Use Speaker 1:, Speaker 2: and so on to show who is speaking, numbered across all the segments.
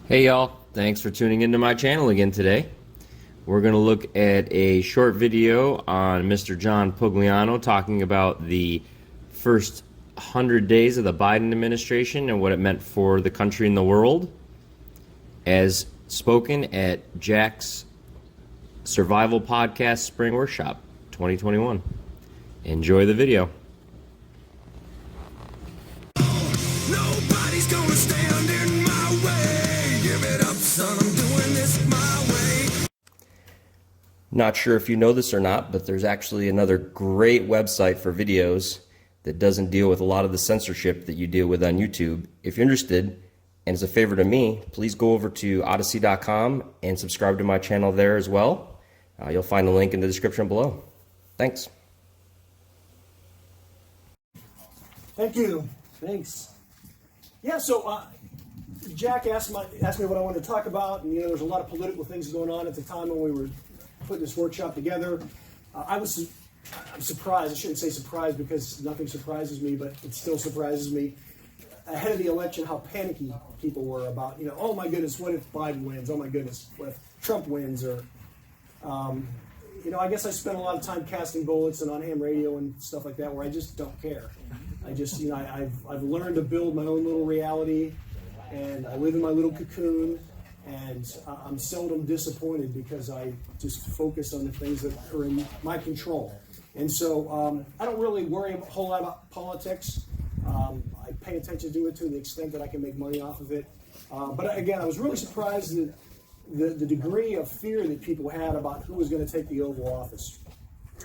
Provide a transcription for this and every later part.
Speaker 1: Hey y'all, thanks for tuning into my channel again today. We're going to look at a short video on Mr. John Pugliano talking about the first 100 days of the Biden administration and what it meant for the country and the world, as spoken at Jack's Survival Podcast Spring Workshop 2021. Enjoy the video.
Speaker 2: Nobody's gonna stand in my way. Give it up, son, I'm doing this my way.
Speaker 1: Not sure if you know this or not, but there's actually another great website for videos that doesn't deal with a lot of the censorship that you deal with on YouTube. If you're interested, and as a favor to me, please go over to odyssey.com and subscribe to my channel there as well. You'll find the link in the description below. Thanks.
Speaker 3: Thank you. Thanks. Yeah, so Jack asked me what I wanted to talk about, and there's a lot of political things going on at the time when we were putting this workshop together. I'm surprised. I shouldn't say surprised because nothing surprises me, but it still surprises me. Ahead of the election, how panicky people were about, oh my goodness, what if Biden wins? Oh my goodness, what if Trump wins? Or, I guess I spent a lot of time casting bullets and on ham radio and stuff like that, where I just don't care. I just, I've learned to build my own little reality, and I live in my little cocoon, and I'm seldom disappointed because I just focus on the things that are in my control. And so I don't really worry a whole lot about politics. I pay attention to it to the extent that I can make money off of it. But again, I was really surprised that the degree of fear that people had about who was going to take the Oval Office.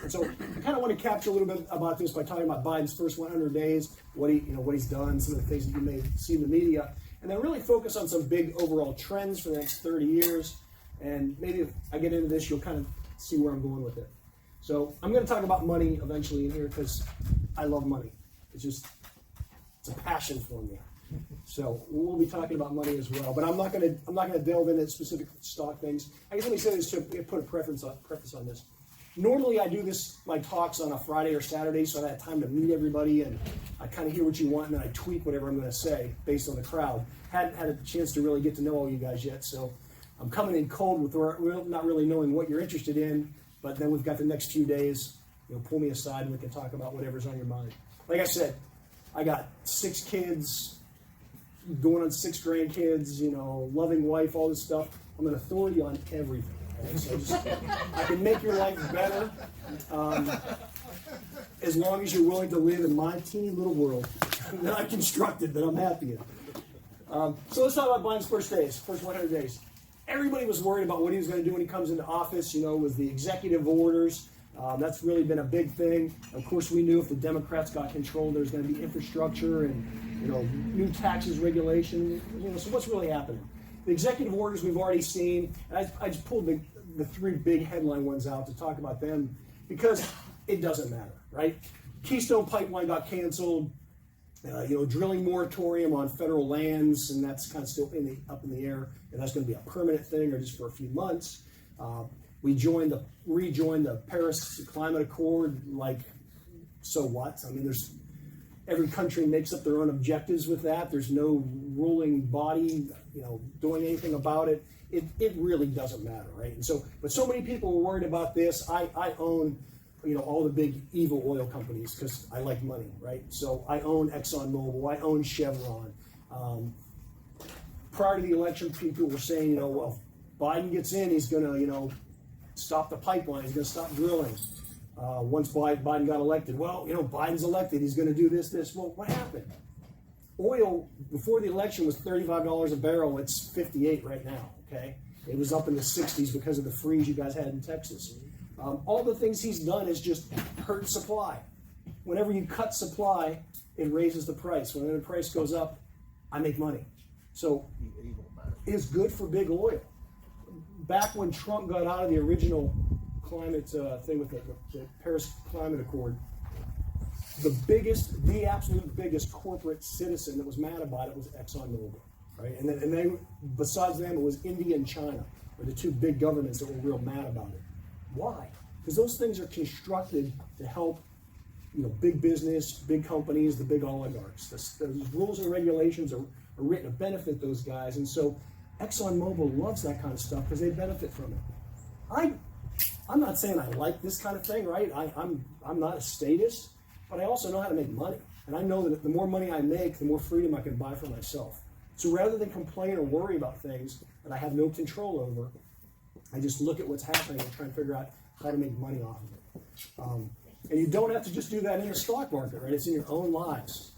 Speaker 3: And so I kind of want to capture a little bit about this by talking about Biden's first 100 days, what he's done, some of the things that you may see in the media, and then really focus on some big overall trends for the next 30 years. And maybe if I get into this, you'll kind of see where I'm going with it. So I'm going to talk about money eventually in here because I love money. It's a passion for me. So we'll be talking about money as well, but I'm not going to delve into specific stock things. I guess let me say this to put a preface on this. Normally I do my talks on a Friday or Saturday, so I have time to meet everybody and I kind of hear what you want and then I tweak whatever I'm going to say based on the crowd. Hadn't had a chance to really get to know all you guys yet, so I'm coming in cold with not really knowing what you're interested in, but then we've got the next few days. Pull me aside and we can talk about whatever's on your mind. Like I said, I got 6 kids, going on 6 grandkids, loving wife, all this stuff. I'm an authority on everything. Okay? So I can make your life better as long as you're willing to live in my teeny little world that I constructed, that I'm happy in. So let's talk about Biden's first 100 days. Everybody was worried about what he was going to do when he comes into office, with the executive orders. That's really been a big thing. Of course, we knew if the Democrats got control, there's going to be infrastructure and new taxes, regulation. So what's really happening? The executive orders we've already seen, and I just pulled the 3 big headline ones out to talk about them because it doesn't matter, right? Keystone Pipeline got canceled. Drilling moratorium on federal lands, and that's kind of still up in the air. And that's going to be a permanent thing or just for a few months. We rejoined the Paris Climate Accord. So what? I mean, every country makes up their own objectives with that. There's no ruling body, doing anything about it. It really doesn't matter, right? And so, but so many people were worried about this. I own, all the big evil oil companies because I like money, right? So I own ExxonMobil, I own Chevron. Prior to the election, people were saying, well, if Biden gets in, he's going to, stop the pipeline. He's going to stop drilling. Once Biden got elected, well, Biden's elected. He's going to do this. Well, what happened? Oil before the election was $35 a barrel. It's $58 right now. Okay, it was up in the 60s because of the freeze you guys had in Texas. All the things he's done is just hurt supply. Whenever you cut supply, it raises the price. When the price goes up, I make money. So it's good for big oil. Back when Trump got out of the original climate thing with the Paris Climate Accord, the absolute biggest corporate citizen that was mad about it was ExxonMobil, right? And then besides them, it was India and China were the 2 big governments that were real mad about it. Why? Because those things are constructed to help, big business, big companies, the big oligarchs. Those rules and regulations are written to benefit those guys, and so ExxonMobil loves that kind of stuff because they benefit from it. I'm not saying I like this kind of thing, right? I'm not a statist, but I also know how to make money. And I know that the more money I make, the more freedom I can buy for myself. So rather than complain or worry about things that I have no control over, I just look at what's happening and try and figure out how to make money off of it. And you don't have to just do that in the stock market, right? It's in your own lives.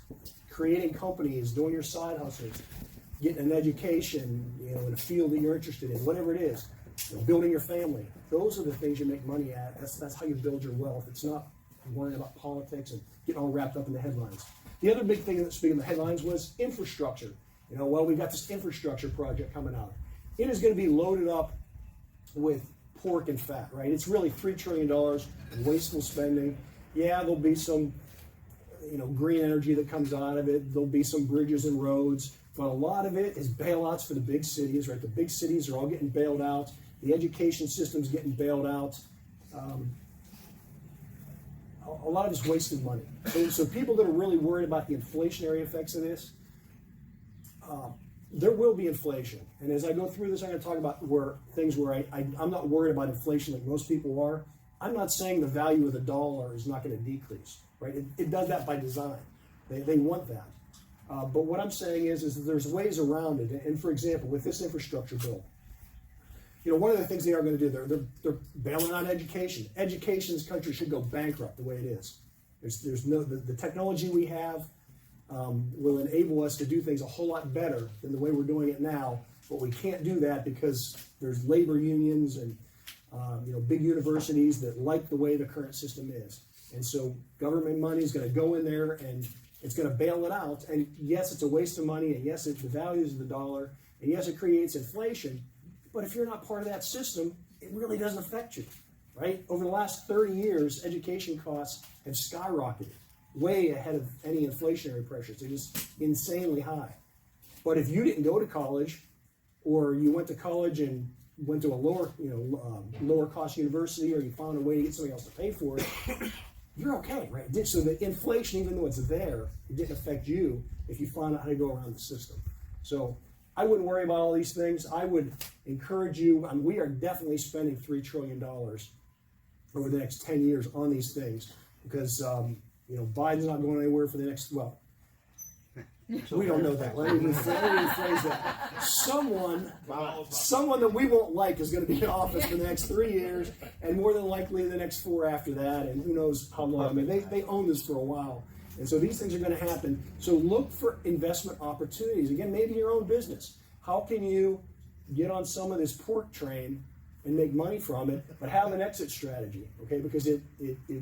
Speaker 3: Creating companies, doing your side hustles, getting an education, in a field that you're interested in, whatever it is, building your family. Those are the things you make money at. That's how you build your wealth. It's not worrying about politics and getting all wrapped up in the headlines. The other big thing that, speaking of the headlines, was infrastructure. We've got this infrastructure project coming out. It is going to be loaded up with pork and fat, right? It's really $3 trillion in wasteful spending. Yeah, there'll be some, green energy that comes out of it. There'll be some bridges and roads, but a lot of it is bailouts for the big cities, right? The big cities are all getting bailed out. The education system's getting bailed out. A lot of it's wasted money. So people that are really worried about the inflationary effects of this, there will be inflation. And as I go through this, I'm going to talk about where I'm not worried about inflation like most people are. I'm not saying the value of the dollar is not going to decrease, right? It does that by design. They want that. But what I'm saying is that there's ways around it. And for example, with this infrastructure bill, one of the things they are going to do, they're bailing out education. Education in this country should go bankrupt the way it is. The technology we have will enable us to do things a whole lot better than the way we're doing it now. But we can't do that because there's labor unions and big universities that like the way the current system is. And so government money is going to go in there and it's going to bail it out. And yes, it's a waste of money. And yes, it's the values of the dollar. And yes, it creates inflation. But if you're not part of that system, it really doesn't affect you, right? Over the last 30 years, education costs have skyrocketed, way ahead of any inflationary pressures. They're just insanely high. But if you didn't go to college, or you went to college and went to a lower cost university, or you found a way to get somebody else to pay for it, you're okay, right? So the inflation, even though it's there, it didn't affect you if you found out how to go around the system. So I wouldn't worry about all these things. I would encourage you, we are definitely spending $3 trillion over the next 10 years on these things because, Biden's not going anywhere for the next, we don't know that. Let me rephrase that. Someone that we won't like is going to be in office for the next 3 years, and more than likely the next 4 after that, and who knows how long. They own this for a while. And so these things are going to happen. So look for investment opportunities. Again, maybe your own business. How can you get on some of this pork train and make money from it, but have an exit strategy, okay? Because it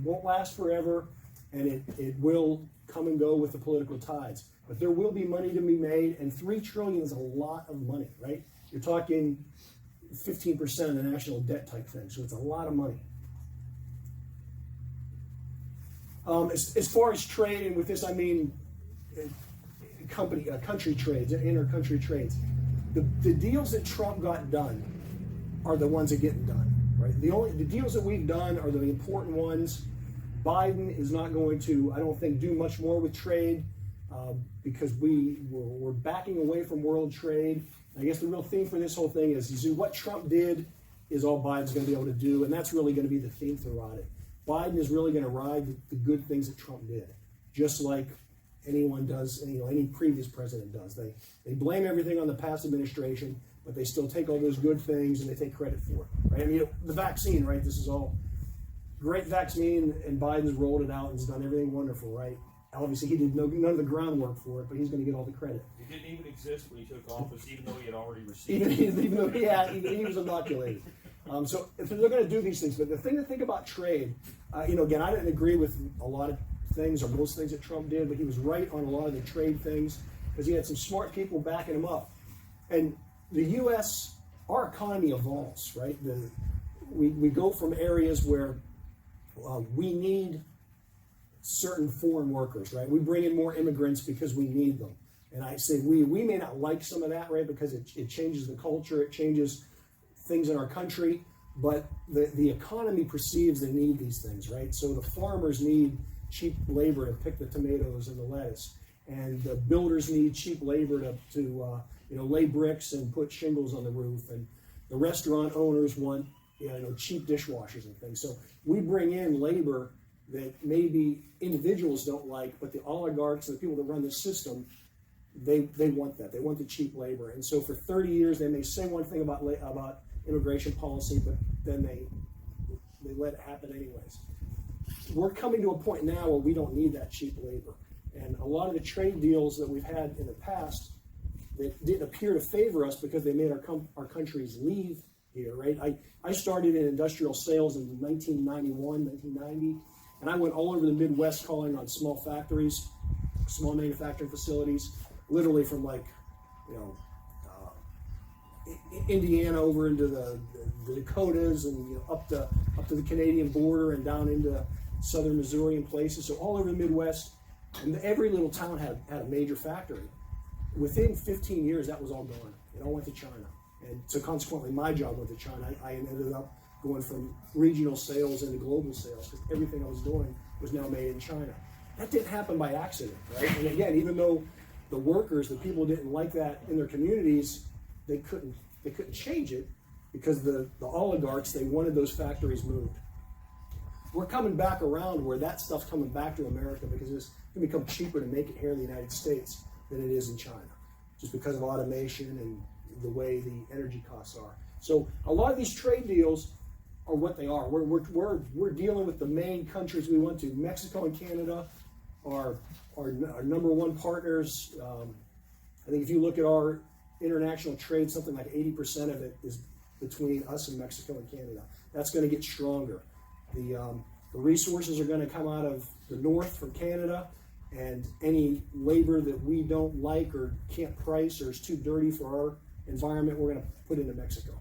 Speaker 3: won't last forever, and it will come and go with the political tides. But there will be money to be made, and $3 trillion is a lot of money, right? You're talking 15% of the national debt type thing, so it's a lot of money. As far as trade, and with this I mean country trades, inter-country trades. The deals that Trump got done are the ones that get done, right? The deals that we've done are the important ones. Biden is not going to, I don't think, do much more with trade because we're backing away from world trade. I guess the real theme for this whole thing is what Trump did is all Biden's going to be able to do, and that's really going to be the theme throughout it. Biden is really going to ride the good things that Trump did, just like anyone does, any previous president does. They blame everything on the past administration, but they still take all those good things and they take credit for it, right? The vaccine, right? This is all great vaccine, and Biden's rolled it out and has done everything wonderful, right? Obviously, he did none of the groundwork for it, but he's going to get all the credit.
Speaker 4: It didn't even exist when he took office, even though he had already received it.
Speaker 3: Even though he was inoculated. So if they're going to do these things, but the thing to think about trade, again, I didn't agree with a lot of things or most things that Trump did, but he was right on a lot of the trade things because he had some smart people backing him up. And the U.S., our economy evolves, right? We go from areas where we need certain foreign workers, right? We bring in more immigrants because we need them. And I say we may not like some of that, right? Because it changes the culture, it changes things in our country, but the economy perceives they need these things, right? So the farmers need cheap labor to pick the tomatoes and the lettuce, and the builders need cheap labor to lay bricks and put shingles on the roof, and the restaurant owners want cheap dishwashers and things. So we bring in labor that maybe individuals don't like, but the oligarchs and the people that run the system, they want that. They want the cheap labor. And so for 30 years, they may say one thing about immigration policy, but then they let it happen anyways. We're coming to a point now where we don't need that cheap labor. And a lot of the trade deals that we've had in the past that didn't appear to favor us because they made our countries leave here, right? I started in industrial sales in 1991, 1990, and I went all over the Midwest calling on small factories, small manufacturing facilities, literally from Indiana over into the Dakotas and up to the Canadian border and down into southern Missouri and places. So all over the Midwest, and every little town had a major factory. Within 15 years, that was all gone. It all went to China. And so consequently, my job went to China. I ended up going from regional sales into global sales because everything I was doing was now made in China. That didn't happen by accident, right? And again, even though the workers, the people didn't like that in their communities, they couldn't change it because the oligarchs, they wanted those factories moved. We're coming back around where that stuff's coming back to America because it's going to become cheaper to make it here in the United States than it is in China, just because of automation and the way the energy costs are. So a lot of these trade deals are what they are. We're dealing with the main countries we want to. Mexico and Canada are our number one partners. I think if you look at our international trade, something like 80% of it is between us and Mexico and Canada. That's going to get stronger. The resources are going to come out of the north from Canada, and any labor that we don't like or can't price or is too dirty for our environment, we're going to put into Mexico.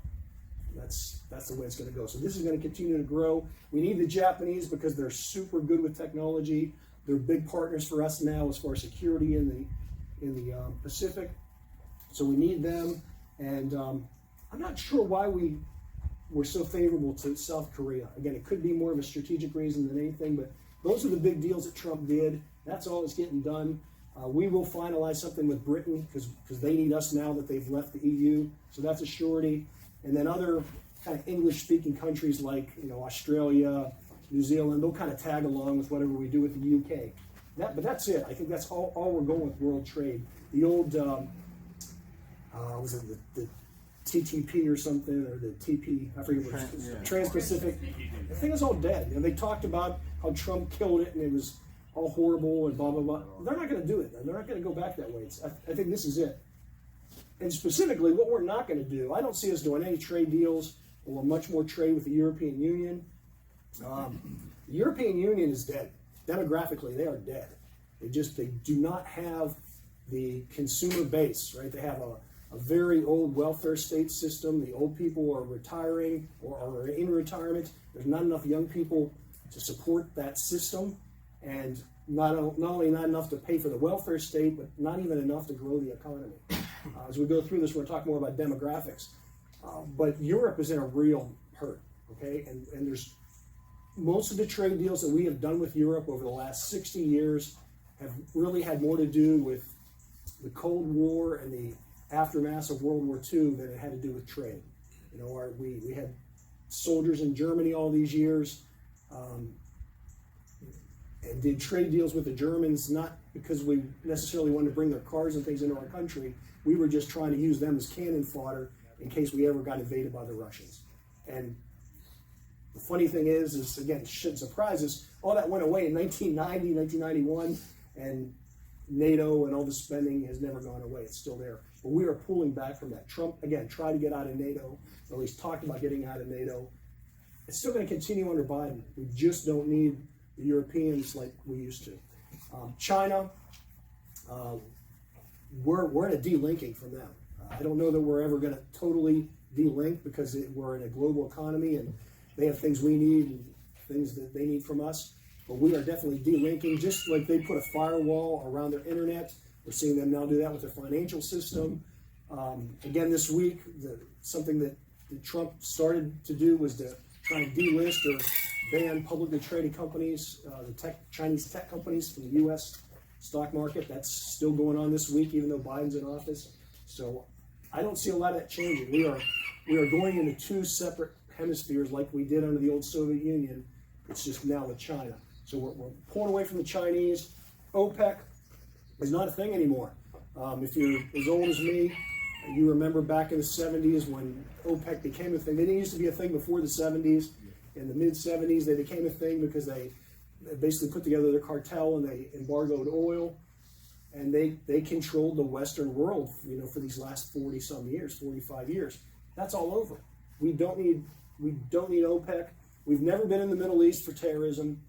Speaker 3: That's the way it's going to go. So this is going to continue to grow. We need the Japanese because they're super good with technology. They're big partners for us now as far as security in the Pacific. So we need them. And I'm not sure why we're so favorable to South Korea. Again, it could be more of a strategic reason than anything, but those are the big deals that Trump did. That's all that's getting done. We will finalize something with Britain because they need us now that they've left the EU. So that's a surety. And then other kind of English-speaking countries like Australia, New Zealand, they'll kind of tag along with whatever we do with the UK. But that's it. I think that's all we're going with world trade. The old, was it the TTP or something, or the TP, I forget what it was, Trans-Pacific. The thing is all dead. They talked about how Trump killed it and it was all horrible and blah, blah, blah. They're not going to do it. They're not going to go back that way. I think this is it. And specifically, what we're not going to do, I don't see us doing any trade deals or much more trade with the European Union. The European Union is dead. Demographically, they are dead. They do not have the consumer base, right? They have a very old welfare state system. The old people are retiring or are in retirement. There's not enough young people to support that system, and not only not enough to pay for the welfare state, but not even enough to grow the economy. As we go through this, we're going to talk more about demographics. But Europe is in a real hurt, okay? And there's most of the trade deals that we have done with Europe over the last 60 years have really had more to do with the Cold War and the aftermath of World War II than it had to do with trade. We had soldiers in Germany all these years, and did trade deals with the Germans, not because we necessarily wanted to bring their cars and things into our country. We were just trying to use them as cannon fodder in case we ever got invaded by the Russians. And the funny thing is again, it shouldn't surprise us, all that went away in 1990, 1991, and NATO and all the spending has never gone away. It's still there. But we are pulling back from that. Trump, again, tried to get out of NATO, or at least talked about getting out of NATO. It's still going to continue under Biden. We just don't need the Europeans like we used to. China, we're in a delinking from them. I don't know that we're ever going to totally delink because we're in a global economy and they have things we need and things that they need from us. But we are definitely delinking, just like they put a firewall around their internet. We're seeing them now do that with their financial system. Again, this week, something that Trump started to do was to try and delist or ban publicly traded companies, Chinese tech companies from the U.S. stock market. That's still going on this week, even though Biden's in office. So I don't see a lot of that changing. We are going into two separate hemispheres like we did under the old Soviet Union. It's just now with China. So we're pulling away from the Chinese. OPEC is not a thing anymore. If you're as old as me, you remember back in the 70s when OPEC became a thing. They didn't used to be a thing before the 70s. In the mid 70s, they became a thing because they basically put together their cartel and they embargoed oil. And they controlled the Western world, for these last 40 some years, 45 years. That's all over. We don't need OPEC. We've never been in the Middle East for terrorism,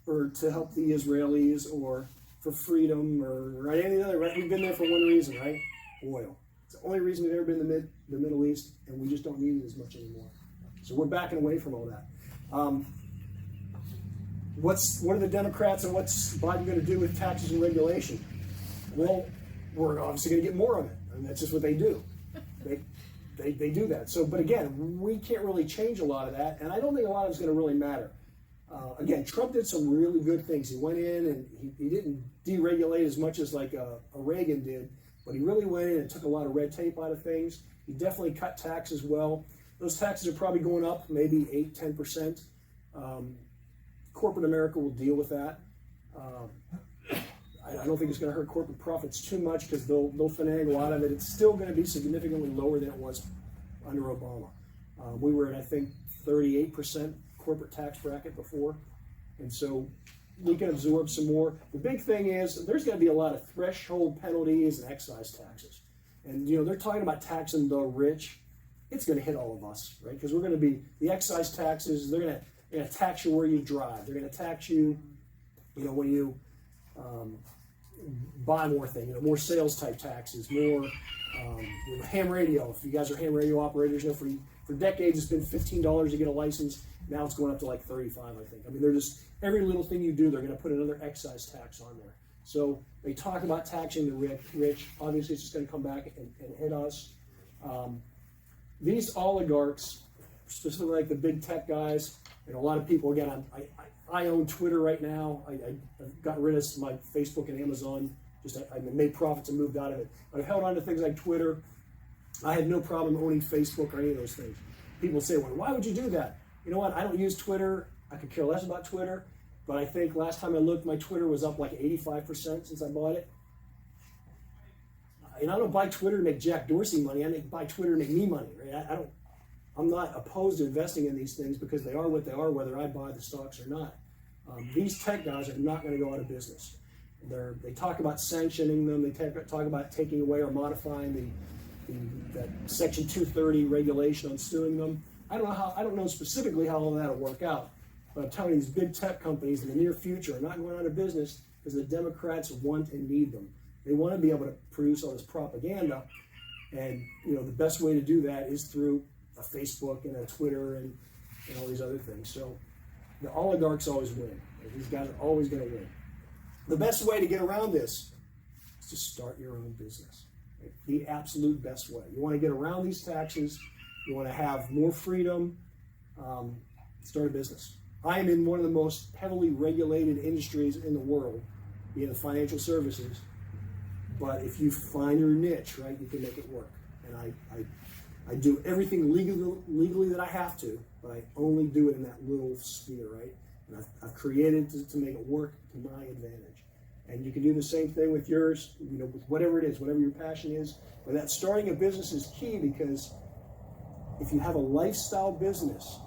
Speaker 3: or to help the Israelis, or for freedom, or any other. Right? We've been there for one reason, right? Oil. It's the only reason we've ever been in the Middle East, and we just don't need it as much anymore. So we're backing away from all that. What are the Democrats and what's Biden going to do with taxes and regulation? Well, we're obviously going to get more of it. I mean, that's just what they do. They do that. So, but again, we can't really change a lot of that, and I don't think a lot of it's going to really matter. Again, Trump did some really good things. He went in and he didn't deregulate as much as like a Reagan did, but he really went in and took a lot of red tape out of things. He definitely cut taxes well. Those taxes are probably going up maybe 8-10%. Corporate America will deal with that. I don't think it's going to hurt corporate profits too much because they'll finagle out of it. It's still going to be significantly lower than it was under Obama. We were at, I think, 38% corporate tax bracket before, and so we can absorb some more. The big thing is there's going to be a lot of threshold penalties and excise taxes. And, they're talking about taxing the rich. It's going to hit all of us, right? Because we're going to be, the excise taxes, they're going to tax you where you drive. They're going to tax you, when you buy more things, more sales type taxes, more ham radio. If you guys are ham radio operators, for decades it's been $15 to get a license. Now it's going up to like $35, I think. I mean, they're just, every little thing you do, they're going to put another excise tax on there. So they talk about taxing the rich. Obviously, it's just going to come back and hit us. These oligarchs, specifically like the big tech guys, and a lot of people, again, I own Twitter right now. I've gotten rid of my Facebook and Amazon. I made profits and moved out of it. But I've held on to things like Twitter. I had no problem owning Facebook or any of those things. People say, well, why would you do that? You know what? I don't use Twitter. I could care less about Twitter. But I think last time I looked, my Twitter was up like 85% since I bought it. And I don't buy Twitter to make Jack Dorsey money. I buy Twitter to make me money. Right? I'm not opposed to investing in these things because they are what they are, whether I buy the stocks or not. These tech guys are not going to go out of business. They talk about sanctioning them. They talk about taking away or modifying that Section 230 regulation on suing them. I don't know specifically how all that will work out, but I'm telling you, these big tech companies in the near future are not going out of business because the Democrats want and need them. They want to be able to produce all this propaganda, and the best way to do that is through a Facebook and a Twitter and all these other things. So the oligarchs always win. These guys are always going to win. The best way to get around this is to start your own business. Right? The absolute best way. You want to get around these taxes. You want to have more freedom. Start a business. I am in one of the most heavily regulated industries in the world, being the financial services. But if you find your niche, right, you can make it work. And I do everything legally that I have to, but I only do it in that little sphere, right? And I've created to make it work to my advantage. And you can do the same thing with yours, with whatever it is, whatever your passion is. But that starting a business is key because if you have a lifestyle business,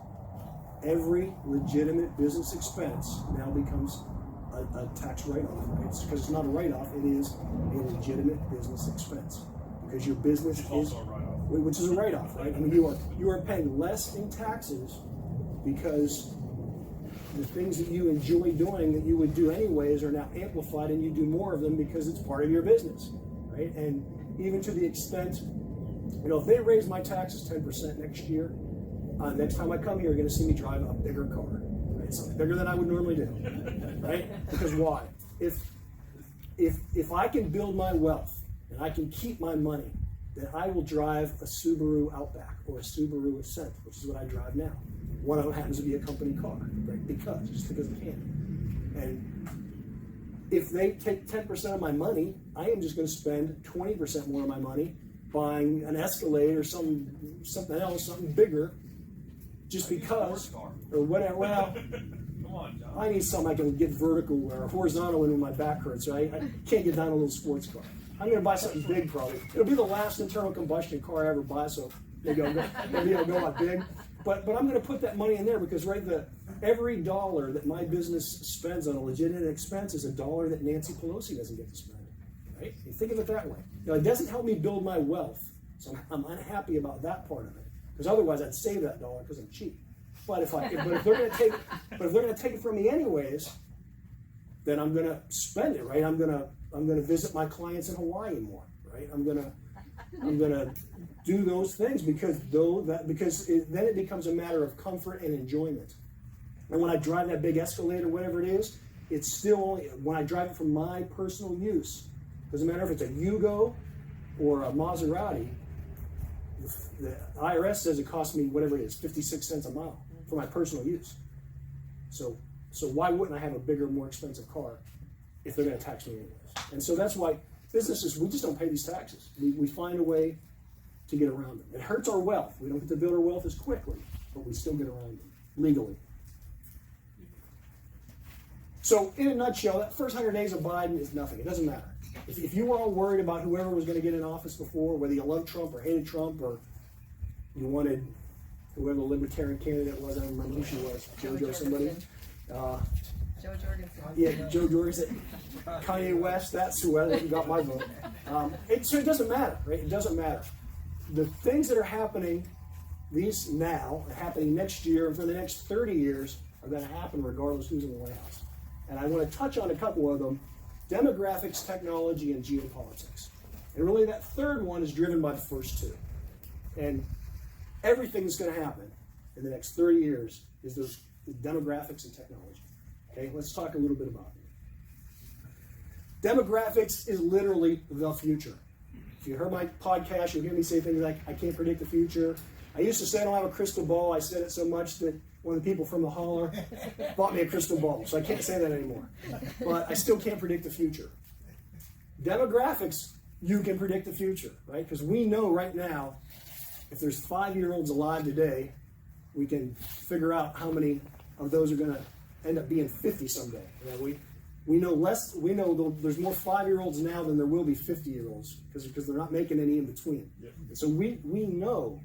Speaker 3: every legitimate business expense now becomes a tax write-off, right? Because it's not a write-off, it is a legitimate business expense. Because your business is, which is a write-off, right? I mean, you are paying less in taxes because the things that you enjoy doing that you would do anyways are now amplified, and you do more of them because it's part of your business, right? And even to the extent, if they raise my taxes 10% next year, next time I come here, you're going to see me drive a bigger car, right? Something bigger than I would normally do, right? Because why? If I can build my wealth and I can keep my money, then I will drive a Subaru Outback or a Subaru Ascent, which is what I drive now. One of them happens to be a company car, right? Just because I can. And if they take 10% of my money, I am just going to spend 20% more of my money buying an Escalade or something else, something bigger, just because, or whatever. Well,
Speaker 4: Come on, John.
Speaker 3: I need something I can get vertical or horizontal in when my back hurts, right? I can't get down a little sports car. I'm going to buy something big probably. It'll be the last internal combustion car I ever buy, so maybe I'll go out big. But I'm going to put that money in there because every dollar that my business spends on a legitimate expense is a dollar that Nancy Pelosi doesn't get to spend. Right? You think of it that way. Now, it doesn't help me build my wealth, so I'm unhappy about that part of it. Because otherwise, I'd save that dollar because I'm cheap. But if they're going to take it from me anyways, then I'm going to spend it, right? I'm going to visit my clients in Hawaii more, right? I'm going to do those things because then it becomes a matter of comfort and enjoyment. And when I drive that big Escalade or whatever it is, it's still only when I drive it for my personal use. Doesn't matter if it's a Yugo or a Maserati. The IRS says it costs me whatever it is, 56 cents a mile for my personal use. So why wouldn't I have a bigger, more expensive car if they're going to tax me anyways? And so that's why businesses, we just don't pay these taxes. We find a way to get around them. It hurts our wealth. We don't get to build our wealth as quickly, but we still get around them legally. So in a nutshell, that first 100 days of Biden is nothing. It doesn't matter. If you were all worried about whoever was going to get in office before, whether you loved Trump or hated Trump, or you wanted whoever the libertarian candidate was, I don't remember who she was, JoJo somebody.
Speaker 5: Joe Jorgensen.
Speaker 3: Yeah, Joe Jorgensen, Kanye West, that's whoever got my vote. So it doesn't matter, right? It doesn't matter. The things that are happening happening next year, and for the next 30 years, are going to happen regardless who's in the White House. And I want to touch on a couple of them: demographics, technology, and geopolitics. And really that third one is driven by the first two. And everything that's going to happen in the next 30 years is those demographics and technology. Okay, let's talk a little bit about it. Demographics is literally the future. If you heard my podcast, you'll hear me say things like, I can't predict the future. I used to say I don't have a crystal ball. I said it so much that one of the people from the holler bought me a crystal ball, so I can't say that anymore. But I still can't predict the future. Demographics, you can predict the future, right? Because we know right now, if there's 5-year-olds alive today, we can figure out how many of those are going to end up being 50 someday. We know there's more 5-year-olds now than there will be 50-year-olds because they're not making any in between. Yep. So we know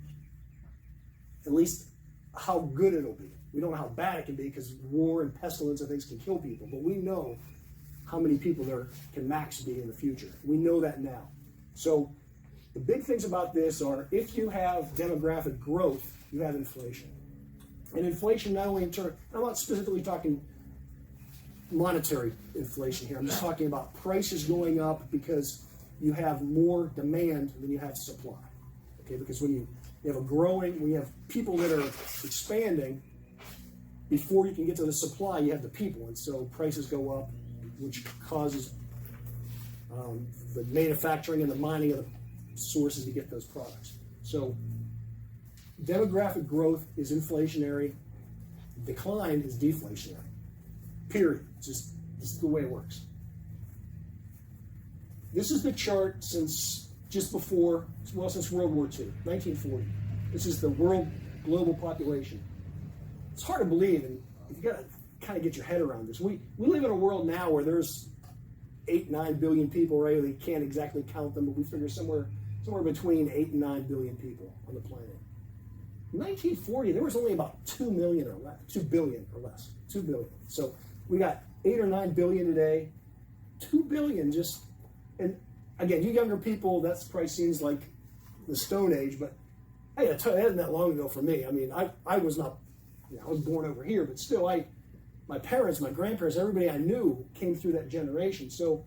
Speaker 3: at least how good it'll be. We don't know how bad it can be because war and pestilence and things can kill people, but we know how many people there can max be in the future. We know that now. So the big things about this are, if you have demographic growth, you have inflation. And inflation not only in terms, I'm not specifically talking monetary inflation here, I'm just talking about prices going up because you have more demand than you have supply. Okay, because when you have people that are expanding, before you can get to the supply, you have the people, and so prices go up, which causes the manufacturing and the mining of the sources to get those products. So demographic growth is inflationary, decline is deflationary. Period. This is the way it works. This is the chart since World War II, 1940. This is the world global population. It's hard to believe, and you got to kind of get your head around this. We live in a world now where there's 8-9 billion people, right? We can't exactly count them, but we figure somewhere between 8 and 9 billion people on the planet. In 1940, there was only about 2 billion or less. 2 billion. So we got 8 or 9 billion today. 2 billion just, and again, you younger people, that probably seems like the Stone Age, but I gotta tell you, that isn't that long ago for me. I mean, I was not, I was born over here, but still, my parents, my grandparents, everybody I knew came through that generation. So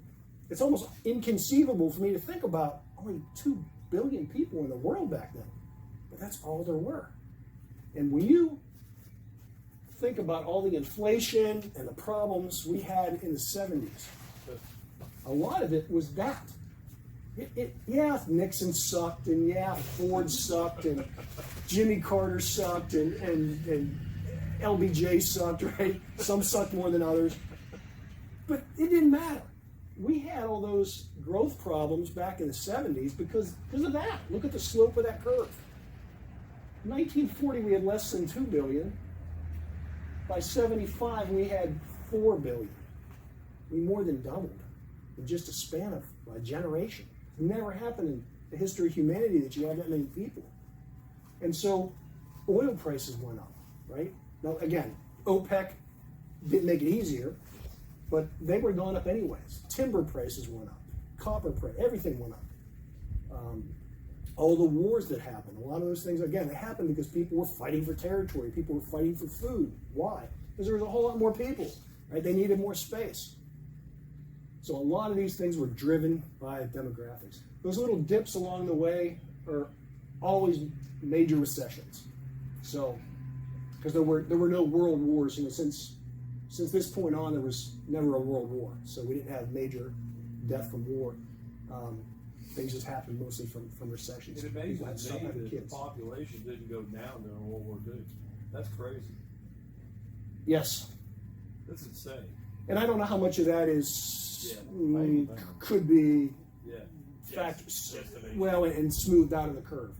Speaker 3: it's almost inconceivable for me to think about only 2 billion people in the world back then. But that's all there were. And when you think about all the inflation and the problems we had in the 70s, a lot of it was that. Yeah, Nixon sucked, and yeah, Ford sucked, and Jimmy Carter sucked, and LBJ sucked, right? Some sucked more than others. But it didn't matter. We had all those growth problems back in the 70s because of that. Look at the slope of that curve. In 1940, we had less than 2 billion. By 75, we had 4 billion. We more than doubled in just a span of a generation. It's never happened in the history of humanity that you have that many people. And so oil prices went up, right? Now, again, OPEC didn't make it easier, but they were going up anyways. Timber prices went up, copper price, everything went up. All the wars that happened, a lot of those things, again, they happened because people were fighting for territory, people were fighting for food. Why? Because there was a whole lot more people, right? They needed more space. So a lot of these things were driven by demographics. Those little dips along the way are always major recessions. So, because there were no world wars, since this point on, there was never a world war. So we didn't have major death from war. Things just happened mostly from recessions.
Speaker 4: It amazes
Speaker 3: People had to stop
Speaker 4: me
Speaker 3: having
Speaker 4: that
Speaker 3: kids.
Speaker 4: the population didn't go down during World War II. That's crazy.
Speaker 3: Yes.
Speaker 4: That's insane.
Speaker 3: And I don't know how much of that is
Speaker 4: maybe.
Speaker 3: could be
Speaker 4: Yeah.
Speaker 3: well and smoothed out of the curve.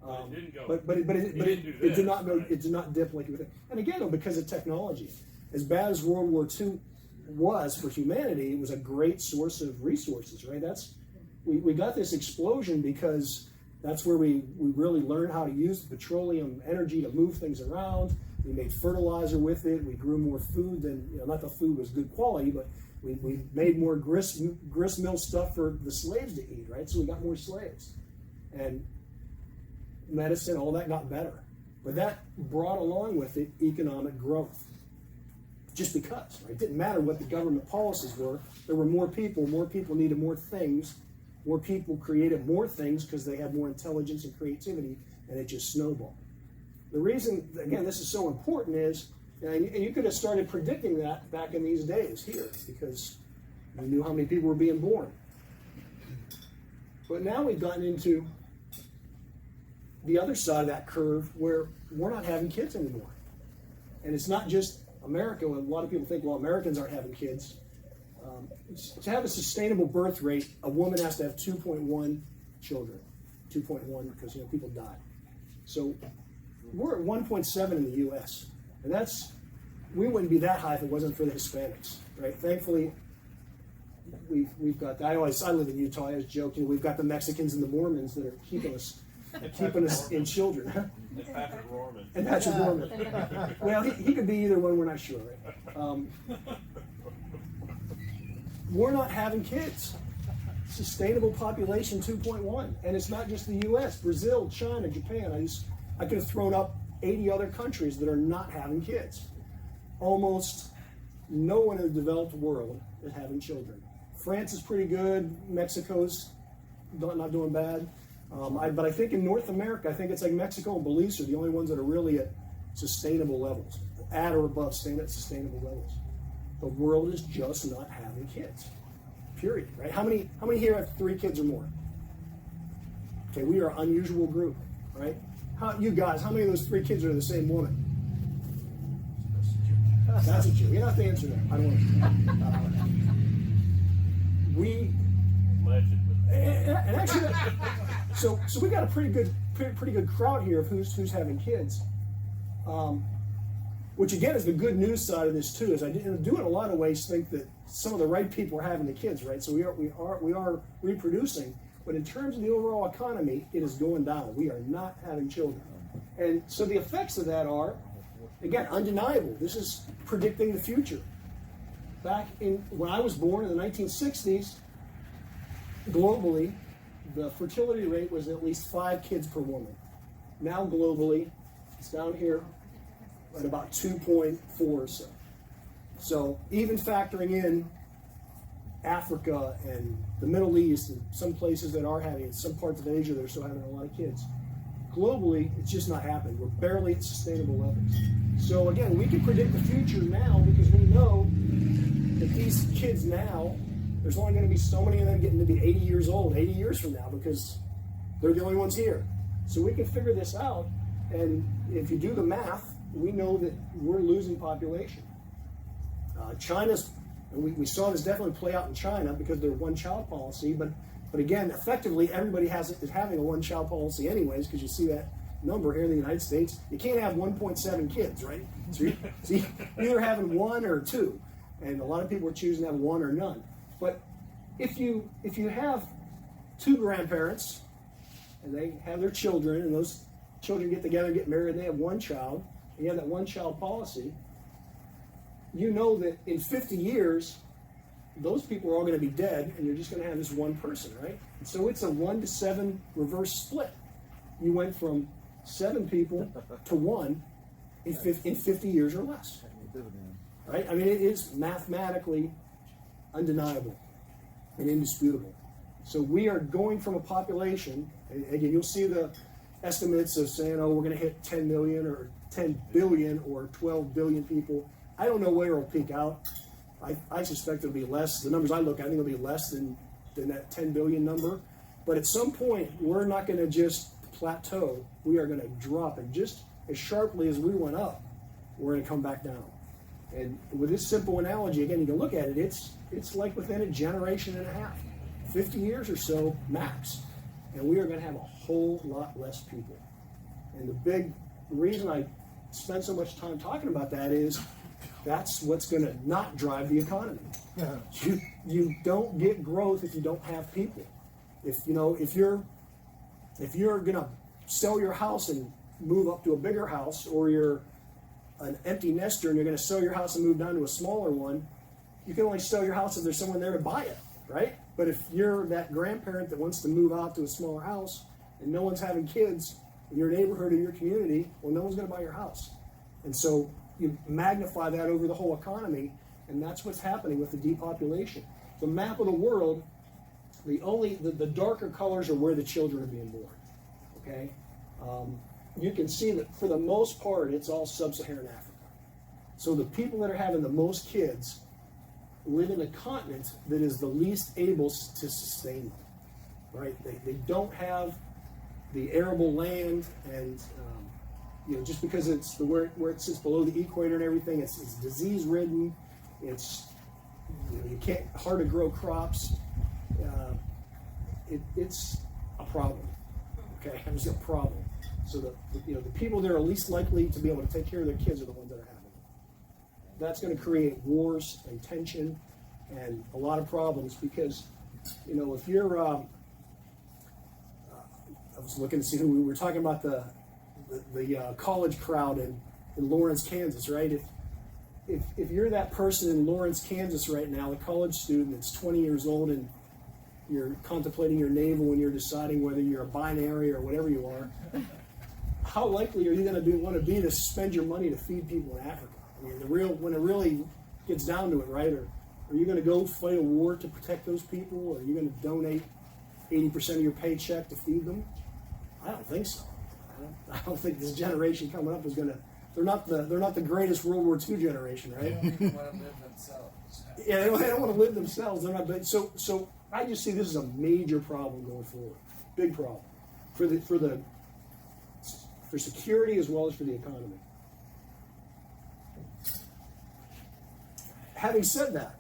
Speaker 4: But it didn't go.
Speaker 3: But it
Speaker 4: didn't do
Speaker 3: it did
Speaker 4: this,
Speaker 3: not go.
Speaker 4: right?
Speaker 3: It did not dip like you would think. And again, though, because of technology, as bad as World War II was for humanity, it was a great source of resources. Right? We got this explosion because that's where we really learned how to use petroleum energy to move things around. We made fertilizer with it. We grew more food than, not the food was good quality, but we made more grist mill stuff for the slaves to eat, right? So we got more slaves. And medicine, all that got better. But that brought along with it economic growth. Just because, right? It didn't matter what the government policies were. There were more people needed more things. More people created more things because they had more intelligence and creativity, and it just snowballed. The reason, again, this is so important is, and you could have started predicting that back in these days here, because you knew how many people were being born. But now we've gotten into the other side of that curve where we're not having kids anymore. And it's not just America. A lot of people think, well, Americans aren't having kids. To have a sustainable birth rate, a woman has to have 2.1 children. 2.1 because people die. So we're at 1.7 in the U.S. And we wouldn't be that high if it wasn't for the Hispanics, right? Thankfully, we've got that. I live in Utah. I was joking. We've got the Mexicans and the Mormons that are keeping us in children.
Speaker 4: And Patrick Rorman.
Speaker 3: And Patrick Rorman. Well, he could be either one. We're not sure, right? We're not having kids. Sustainable population 2.1, and it's not just the U.S. Brazil, China, Japan. I could have thrown up 80 other countries that are not having kids. Almost no one in the developed world is having children. France is pretty good. Mexico's not doing bad. But I think in North America, I think it's like Mexico and Belize are the only ones that are really at sustainable levels, at or above staying at sustainable levels. The world is just not having kids. Period. Right? How many here have 3 kids or more? Okay, we are an unusual group, right? You guys, how many of those 3 kids are the same woman? That's a joke. You don't have to answer that. I don't want to.
Speaker 4: Allegedly.
Speaker 3: And actually, so we got a pretty good crowd here of who's having kids. Which again is the good news side of this too. Is I do in a lot of ways think that some of the right people are having the kids, right? So we are reproducing, but in terms of the overall economy, it is going down. We are not having children, and so the effects of that are, again, undeniable. This is predicting the future. Back when I was born in the 1960s, globally, the fertility rate was at least 5 kids per woman. Now globally, it's down here at about 2.4 or so. So even factoring in Africa and the Middle East and some places that are having it, some parts of Asia that are still having a lot of kids, globally, it's just not happening. We're barely at sustainable levels. So again, we can predict the future now because we know that these kids now, there's only going to be so many of them getting to be 80 years old, 80 years from now, because they're the only ones here. So we can figure this out, and if you do the math, we know that we're losing population. China's And we saw this definitely play out in China because of their one-child policy. But again, effectively, everybody is having a one-child policy anyways, because you see that number here in the United States. You can't have 1.7 kids, right? So you're either having one or two. And a lot of people are choosing to have one or none. But if you have two grandparents and they have their children, and those children get together, get married, and they have one child, and you have that one-child policy, you know that in 50 years, those people are all going to be dead, and you're just going to have this one person, right? And so it's a 1-to-7 reverse split. You went from 7 people to 1 in 50 years or less, right? I mean, it is mathematically undeniable and indisputable. So we are going from a population, and again, you'll see the estimates of saying, oh, we're going to hit 10 million or 10 billion or 12 billion people. I don't know where it'll peak out. I suspect it'll be less. The numbers I look at, I think it'll be less than that 10 billion number. But at some point, we're not going to just plateau. We are going to drop. And just as sharply as we went up, we're going to come back down. And with this simple analogy, again, you can look at it, it's like within a generation and a half, 50 years or so, max. And we are going to have a whole lot less people. And the reason I spend so much time talking about that is that's what's going to not drive the economy.
Speaker 6: Yeah.
Speaker 3: You don't get growth if you don't have people. If you're going to sell your house and move up to a bigger house, or you're an empty nester and you're going to sell your house and move down to a smaller one, you can only sell your house if there's someone there to buy it, right? But if you're that grandparent that wants to move out to a smaller house and no one's having kids in your neighborhood or your community, well, no one's going to buy your house. And so you magnify that over the whole economy, and that's what's happening with the depopulation. The map of the world, the darker colors are where the children are being born, okay? You can see that for the most part, it's all sub-Saharan Africa. So the people that are having the most kids live in a continent that is the least able to sustain them, right? They don't have the arable land, and just because it's where it sits below the equator and everything, it's disease-ridden. It's hard to grow crops. It's a problem. Okay, it's a problem. So the people that are least likely to be able to take care of their kids are the ones that are having it. That's going to create wars and tension and a lot of problems, because if you're I was looking to see who we were talking about, the college crowd in Lawrence, Kansas, right? If you're that person in Lawrence, Kansas right now, a college student that's 20 years old, and you're contemplating your navel when you're deciding whether you're a binary or whatever you are, how likely are you going to want to be to spend your money to feed people in Africa? I mean, when it really gets down to it, right? Or are you going to go fight a war to protect those people? Or are you going to donate 80% of your paycheck to feed them? I don't think so. I don't think this generation coming up is going to. They're not the greatest World War II generation, right?
Speaker 6: They don't want to live themselves.
Speaker 3: Yeah, they don't want to live themselves. They're not. But so I just see this as a major problem going forward. Big problem for security as well as for the economy. Having said that,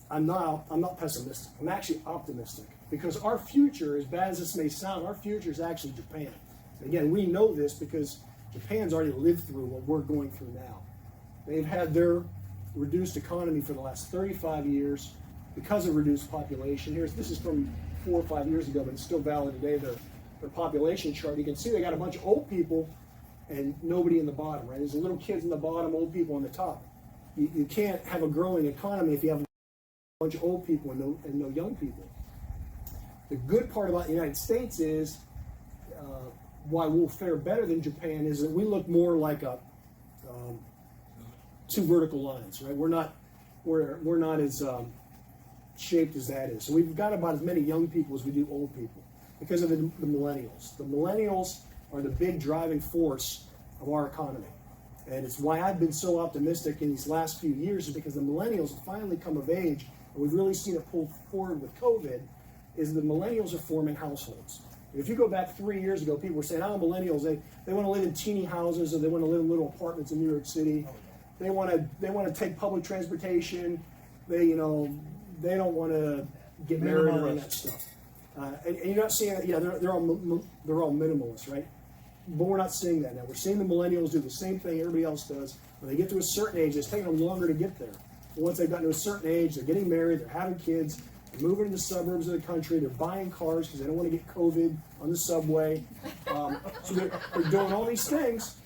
Speaker 3: I'm not pessimistic. I'm actually optimistic, because our future, as bad as this may sound, our future is actually Japan. Again, we know this because Japan's already lived through what we're going through now. They've had their reduced economy for the last 35 years because of reduced population. This is from 4 or 5 years ago, but it's still valid today. Their population chart, you can see they got a bunch of old people and nobody in the bottom, right? There's little kids in the bottom, old people on the top. You can't have a growing economy if you have a bunch of old people and no young people. The good part about the United States is why we'll fare better than Japan is that we look more like two vertical lines, right? We're not as shaped as that is. So we've got about as many young people as we do old people because of the millennials. The millennials are the big driving force of our economy. And it's why I've been so optimistic in these last few years, is because the millennials have finally come of age, and we've really seen it pull forward with COVID, is the millennials are forming households. If you go back 3 years ago, people were saying, oh, millennials, they want to live in teeny houses, or they want to live in little apartments in New York City. They want to take public transportation. they don't want to get married or any of that stuff. And you're not seeing that. Yeah, they're all minimalists, right? But we're not seeing that now. We're seeing the millennials do the same thing everybody else does. When they get to a certain age, it's taking them longer to get there. But once they've gotten to a certain age, they're getting married, they're having kids, they're moving to the suburbs of the country, they're buying cars because they don't want to get COVID on the subway. So they're doing all these things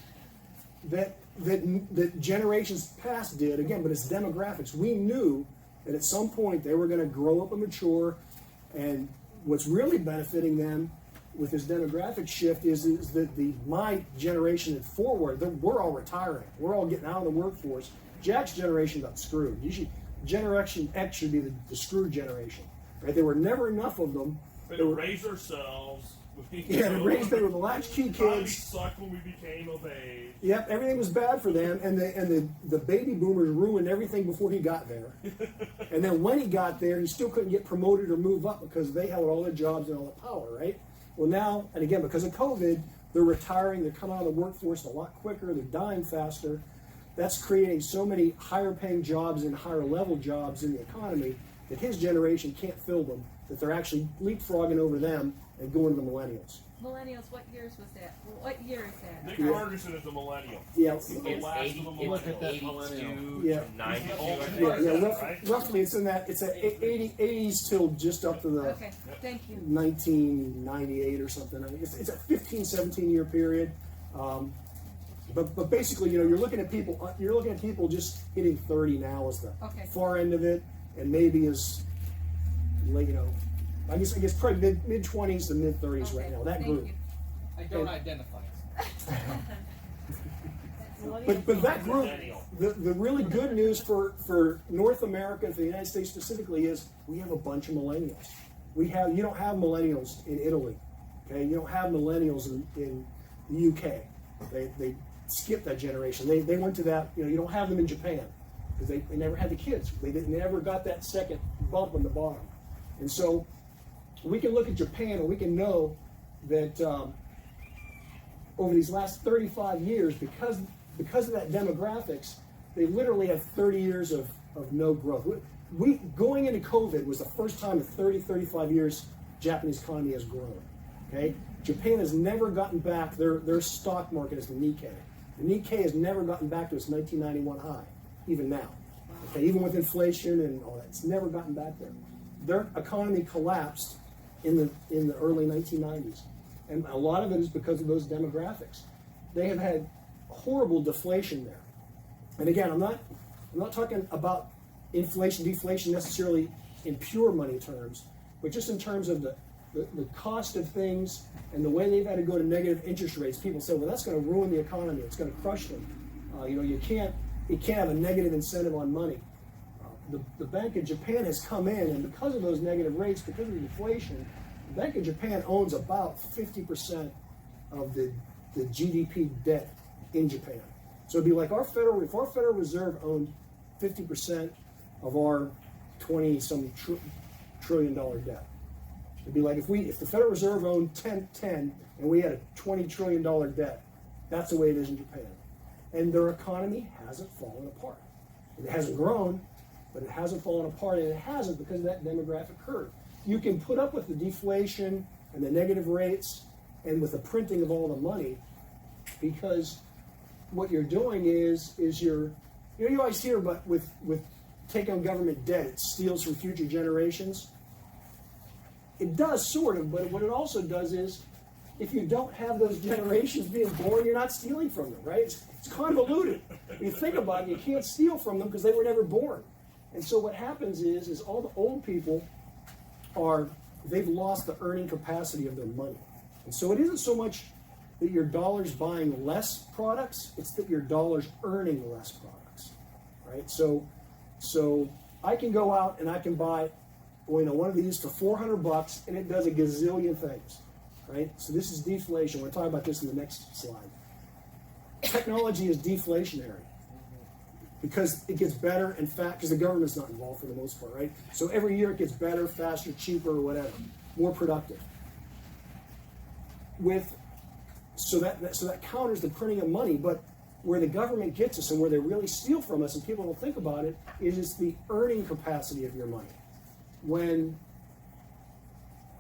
Speaker 3: that generations past did, again, but it's demographics. We knew that at some point they were going to grow up and mature, and what's really benefiting them with this demographic shift is that my generation and forward, we're all retiring. We're all getting out of the workforce. Jack's generation got screwed. Generation X should be the screwed generation, right? There were never enough of them.
Speaker 4: But to raise ourselves.
Speaker 3: They were the latchkey kids.
Speaker 4: Sucked when we became of age.
Speaker 3: Yep, everything was bad for them, and the baby boomers ruined everything before he got there. And then when he got there, he still couldn't get promoted or move up because they held all the jobs and all the power, right? Well, now, and again, because of COVID, they're retiring, they're coming out of the workforce a lot quicker, they're dying faster. That's creating so many higher paying jobs and higher level jobs in the economy that his generation can't fill them, that they're actually leapfrogging over them and going to the millennials.
Speaker 5: Millennials, what years was that? What year is that?
Speaker 4: Nick Ferguson is a millennial.
Speaker 3: Yeah,
Speaker 4: The last of the millennials.
Speaker 1: 82
Speaker 3: Yeah.
Speaker 1: to 92.
Speaker 3: roughly it's in that, it's at 80s till just up to the
Speaker 5: Okay, thank you.
Speaker 3: 1998 or something. I mean, it's a 15, 17 year period. But basically, you're looking at people just hitting 30 now as the
Speaker 5: Okay.
Speaker 3: far end of it, and maybe as late, I guess probably mid 20s to mid 30s right
Speaker 5: Okay,
Speaker 3: now. That
Speaker 5: thank
Speaker 3: group.
Speaker 5: you.
Speaker 6: I don't identify.
Speaker 3: But that group, the really good news for North America, for the United States specifically, is we have a bunch of millennials. You don't have millennials in Italy, okay? You don't have millennials in the UK. They skipped that generation. They went to that. You don't have them in Japan because they never had the kids. They never got that second bump on the bottom. And so we can look at Japan and we can know that over these last 35 years, because of that demographics, they literally had 30 years of no growth. Going into COVID was the first time in 30, 35 years Japanese economy has grown. Okay, Japan has never gotten back. Their stock market is the Nikkei. The Nikkei has never gotten back to its 1991 high, even now. Okay, even with inflation and all that, it's never gotten back there. Their economy collapsed in the early 1990s, and a lot of it is because of those demographics. They have had horrible deflation there. And again, I'm not talking about inflation, deflation necessarily in pure money terms, but just in terms of the cost of things and the way they've had to go to negative interest rates. People say, well, that's going to ruin the economy. It's going to crush them. You can't have a negative incentive on money. The Bank of Japan has come in, and because of those negative rates, because of the inflation, the Bank of Japan owns about 50% of the GDP debt in Japan. So it'd be like if our Federal Reserve owned 50% of our 20-some trillion dollar debt. It'd be like if the Federal Reserve owned 10 and we had a $20 trillion debt. That's the way it is in Japan. And their economy hasn't fallen apart. It hasn't grown, but it hasn't fallen apart, and it hasn't because of that demographic curve. You can put up with the deflation and the negative rates and with the printing of all the money, because what you're doing is you always hear about with taking on government debt, it steals from future generations. It does sort of, but what it also does is if you don't have those generations being born, you're not stealing from them, right? It's convoluted. When you think about it, you can't steal from them because they were never born. And so what happens is all the old people they've lost the earning capacity of their money. And so it isn't so much that your dollar's buying less products, it's that your dollar's earning less products, right? So I can go out and I can buy one of these for $400 and it does a gazillion things, right? So this is deflation. We're talking about this in the next slide. Technology is deflationary because it gets better and fast, because the government's not involved for the most part, right? So every year it gets better, faster, cheaper, or whatever, more productive. So that counters the printing of money, but Where the government gets us and where they really steal from us, and people don't think about it, is it's the earning capacity of your money. When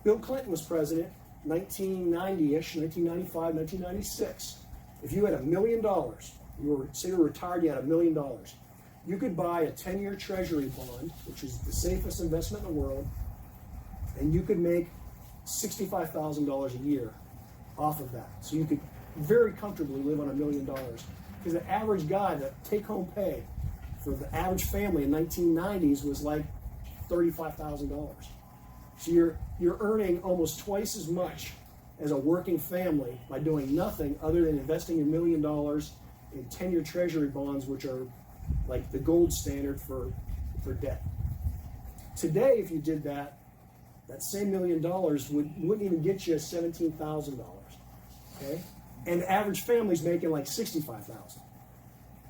Speaker 3: Bill Clinton was president, 1990-ish, 1995, 1996, if you had $1 million, say you were retired, you had $1 million, you could buy a 10-year treasury bond, which is the safest investment in the world, and you could make $65,000 a year off of that. So you could very comfortably live on $1 million. Because the average guy, the take-home pay for the average family in 1990s was like $35,000. So you're earning almost twice as much as a working family by doing nothing other than investing $1 million in 10-year treasury bonds, which are like the gold standard for debt. Today, if you did that, that same $1 million wouldn't even get you $17,000. Okay? And the average family's making like $65,000.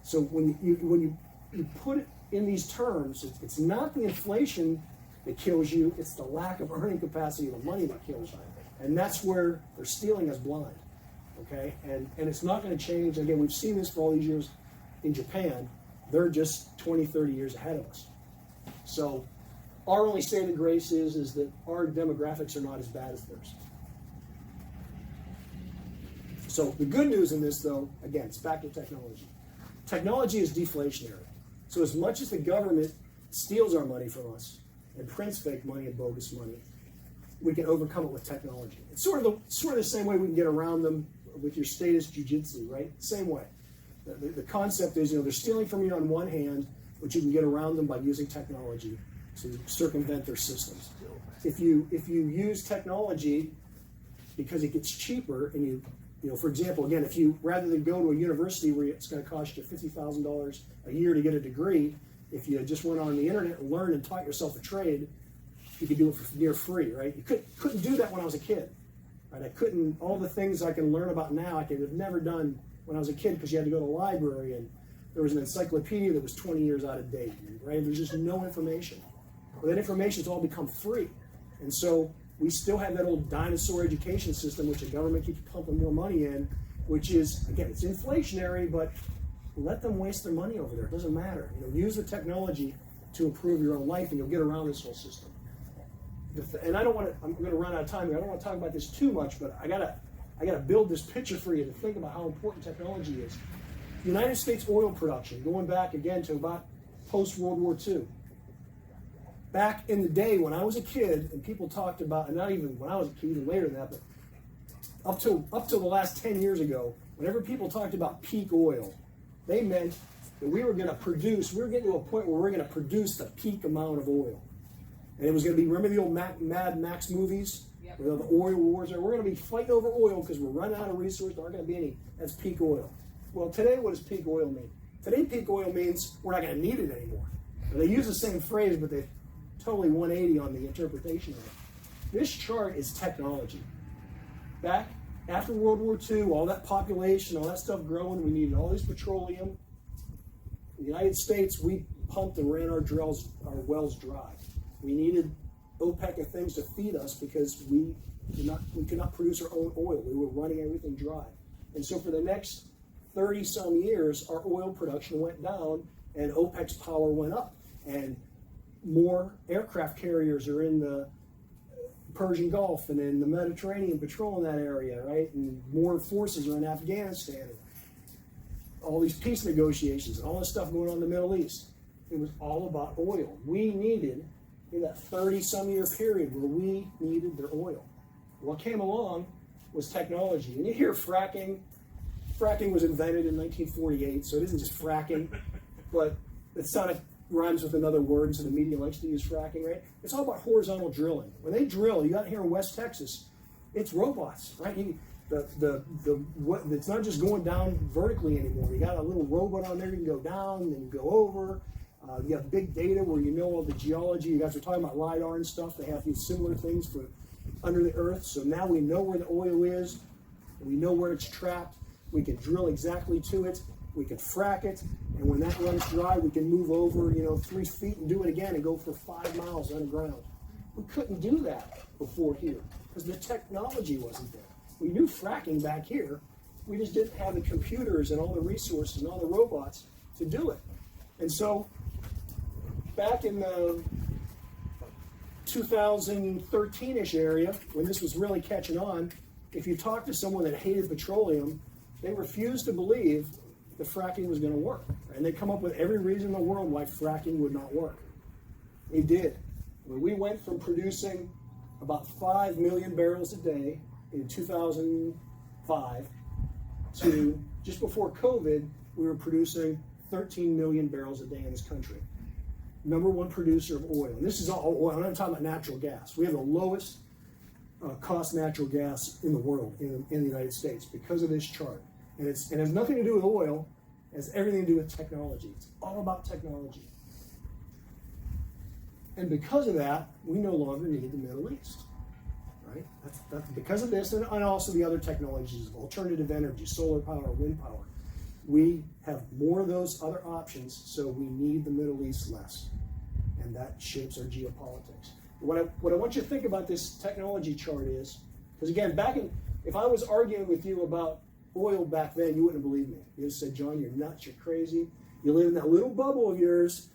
Speaker 3: So when you put it in these terms, it's not the inflation that kills you, it's the lack of earning capacity of the money that kills you. And that's where they're stealing us blind. Okay? And it's not going to change. Again, we've seen this for all these years in Japan. They're just 20, 30 years ahead of us. So our only saving grace is that our demographics are not as bad as theirs. So the good news in this, though, again, it's back to technology. Technology is deflationary. So as much as the government steals our money from us and prints fake money and bogus money, we can overcome it with technology. It's sort of the same way we can get around them with your status jujitsu, right? Same way. The concept is, they're stealing from you on one hand, but you can get around them by using technology to circumvent their systems. If you use technology because it gets cheaper, and for example, again, if you, rather than go to a university where it's going to cost you $50,000 a year to get a degree, if you just went on the internet and learned and taught yourself a trade, you could do it for near free, right? You couldn't do that when I was a kid, right? All the things I can learn about now, I could have never done when I was a kid, because you had to go to the library and there was an encyclopedia that was 20 years out of date, right? There's just no information. Well, that information's all become free. And so we still have that old dinosaur education system, which the government keeps pumping more money in, which is, again, it's inflationary, but let them waste their money over there. It doesn't matter. Use the technology to improve your own life, and you'll get around this whole system. And I'm going to run out of time here. I don't want to talk about this too much, but I gotta build this picture for you to think about how important technology is. United States oil production, going back again to about post-World War II. Back in the day when I was a kid, and people talked about, and not even when I was a kid, even later than that, but up till the last 10 years ago, whenever people talked about peak oil, they meant that we were getting to a point where we're going to produce the peak amount of oil. And it was going to be, remember the old Mad Max movies?
Speaker 5: Yep.
Speaker 3: Where the oil wars are? We're going to be fighting over oil because we're running out of resources. There aren't going to be any. That's peak oil. Well, today, what does peak oil mean? Today, peak oil means we're not going to need it anymore. And they use the same phrase, but they totally 180 on the interpretation of it. This chart is technology. Back after World War II, all that population, all that stuff growing, we needed all this petroleum. In the United States, we pumped and ran our wells dry. We needed OPEC and things to feed us because we could not produce our own oil. We were running everything dry. And so for the next 30-some years, our oil production went down and OPEC's power went up. And more aircraft carriers are in the Persian Gulf and in the Mediterranean patrolling that area, right? And more forces are in Afghanistan. All these peace negotiations and all this stuff going on in the Middle East. It was all about oil. We needed, in that 30-some year period where we needed their oil. What came along was technology. And you hear fracking. Fracking was invented in 1948, so it isn't just fracking, but it rhymes with another word, and so the media likes to use fracking, right? It's all about horizontal drilling. When they drill, you got here in West Texas, it's robots, right? It's not just going down vertically anymore. You got a little robot on there, you can go down, then you go over. You have big data where you know all the geology. You guys are talking about LiDAR and stuff. They have these similar things for under the earth. So now we know where the oil is. We know where it's trapped. We can drill exactly to it. We can frack it. And when that runs dry, we can move over, 3 feet and do it again and go for 5 miles underground. We couldn't do that before here because the technology wasn't there. We knew fracking back here, We just didn't have the computers and all the resources and all the robots to do it. And so, back in the 2013-ish area, when this was really catching on, if you talk to someone that hated petroleum, they refused to believe that fracking was going to work. And they come up with every reason in the world why fracking would not work. It did. When we went from producing about 5 million barrels a day in 2005 to just before COVID, we were producing 13 million barrels a day in this country. Number one producer of oil. And this is all oil. I'm not talking about natural gas. We have the lowest cost natural gas in the world, in the United States, because of this chart. And it has nothing to do with oil. It has everything to do with technology. It's all about technology. And because of that, we no longer need the Middle East. Right? That's because of this, and also the other technologies, alternative energy, solar power, wind power. We have more of those other options, so we need the Middle East less. And that shapes our geopolitics. What I want you to think about this technology chart is, because again, if I was arguing with you about oil back then, you wouldn't believe me. You'd say, John, you're nuts, you're crazy. You live in that little bubble of yours,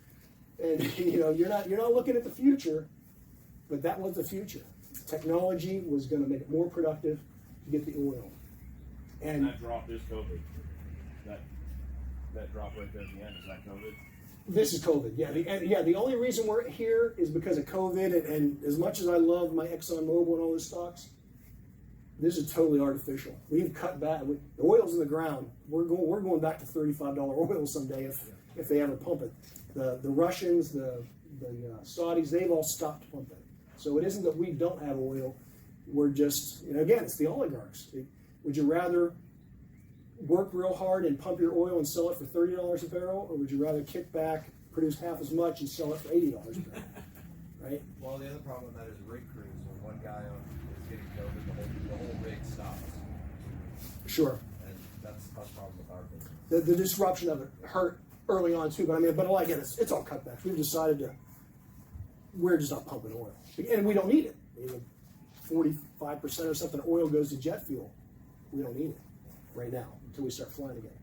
Speaker 3: and you're not looking at the future. But that was the future. Technology was going to make it more productive to get the oil.
Speaker 4: And that drop is COVID. That drop right there at the end, is that COVID?
Speaker 3: This is COVID. Yeah, the only reason we're here is because of COVID. And as much as I love my ExxonMobil and all those stocks, this is totally artificial. We've cut back. The oil's in the ground. We're going back to $35 oil someday if they ever pump it. The Russians, the Saudis, they've all stopped pumping. So it isn't that we don't have oil. We're just, again, it's the oligarchs. Would you rather work real hard and pump your oil and sell it for $30 a barrel, or would you rather kick back, produce half as much, and sell it for $80 a barrel? Right?
Speaker 6: Well, the other problem with that is rig crews. When one guy is getting COVID, the whole rig stops.
Speaker 3: Sure.
Speaker 6: And that's the problem with our business.
Speaker 3: The disruption of it hurt early on too, but again, it's all cutbacks. We've decided we're just not pumping oil, and we don't need it. 45% or something of oil goes to jet fuel. We don't need it right now until we start flying again.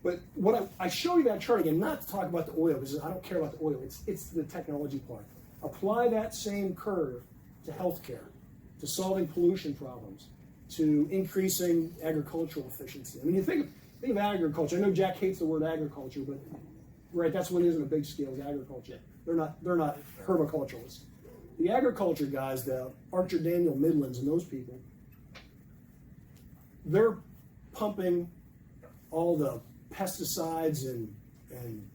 Speaker 3: But what I show you that chart again, not to talk about the oil, because I don't care about the oil. It's the technology part. Apply that same curve to healthcare, to solving pollution problems, to increasing agricultural efficiency. I mean, you think of agriculture. I know Jack hates the word agriculture, but right, that's what it is on a big scale, is agriculture. They're not herbiculturalists. The agriculture guys, the Archer Daniel Midlands and those people, they're pumping all the pesticides and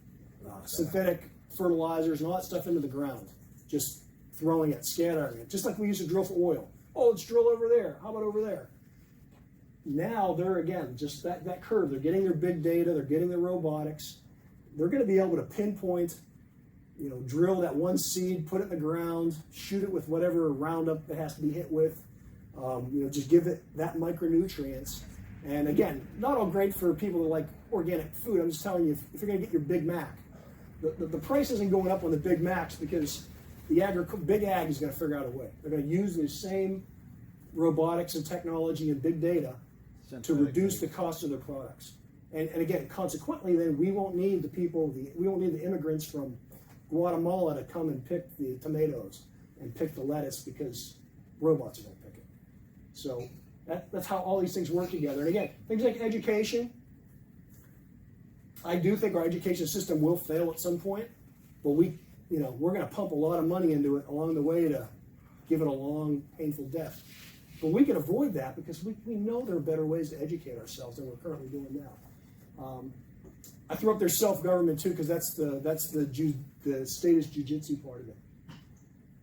Speaker 3: synthetic fertilizers and all that stuff into the ground, just throwing it, scattering it, just like we used to drill for oil. Oh, let's drill over there. How about over there? Now they're, again, just that curve. They're getting their big data. They're getting their robotics. They're going to be able to pinpoint, drill that one seed, put it in the ground, shoot it with whatever Roundup it has to be hit with, just give it that micronutrients. And again, not all great for people that like organic food. I'm just telling you, if you're going to get your Big Mac, the price isn't going up on the Big Macs because big ag is going to figure out a way. They're going to use the same robotics and technology and big data to reduce the cost of their products. And again, consequently, then we won't need we won't need the immigrants from Guatemala to come and pick the tomatoes and pick the lettuce because robots are going to pick it. So that's how all these things work together. And again, things like education, I do think our education system will fail at some point, but we're going to pump a lot of money into it along the way to give it a long, painful death. But we can avoid that because we know there are better ways to educate ourselves than we're currently doing now. I threw up their self-government too because that's the statist jiu-jitsu part of it.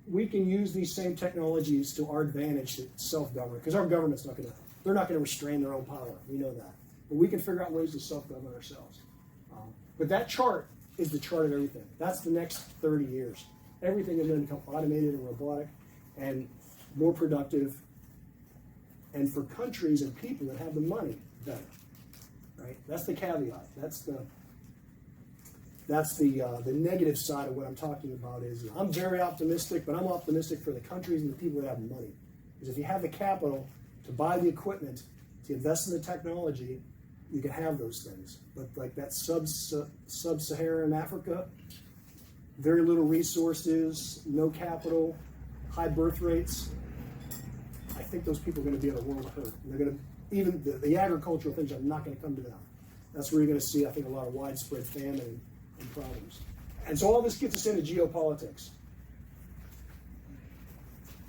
Speaker 3: We can use these same technologies to our advantage to self-govern because our government's they're not going to restrain their own power. We know that. But we can figure out ways to self-govern ourselves. But that chart is the chart of everything. That's the next 30 years. Everything is going to become automated and robotic and more productive. And for countries and people that have the money, better. Right? That's the caveat. That's the negative side of what I'm talking about. Is I'm very optimistic, but I'm optimistic for the countries and the people that have the money. Because if you have the capital to buy the equipment to invest in the technology, you can have those things. But like that sub-Saharan Africa, very little resources, no capital, high birth rates. I think those people are going to be in a world of hurt. And they're going to, even the agricultural things are not going to come to them. That's where you're going to see, I think, a lot of widespread famine and problems. And so all this gets us into geopolitics.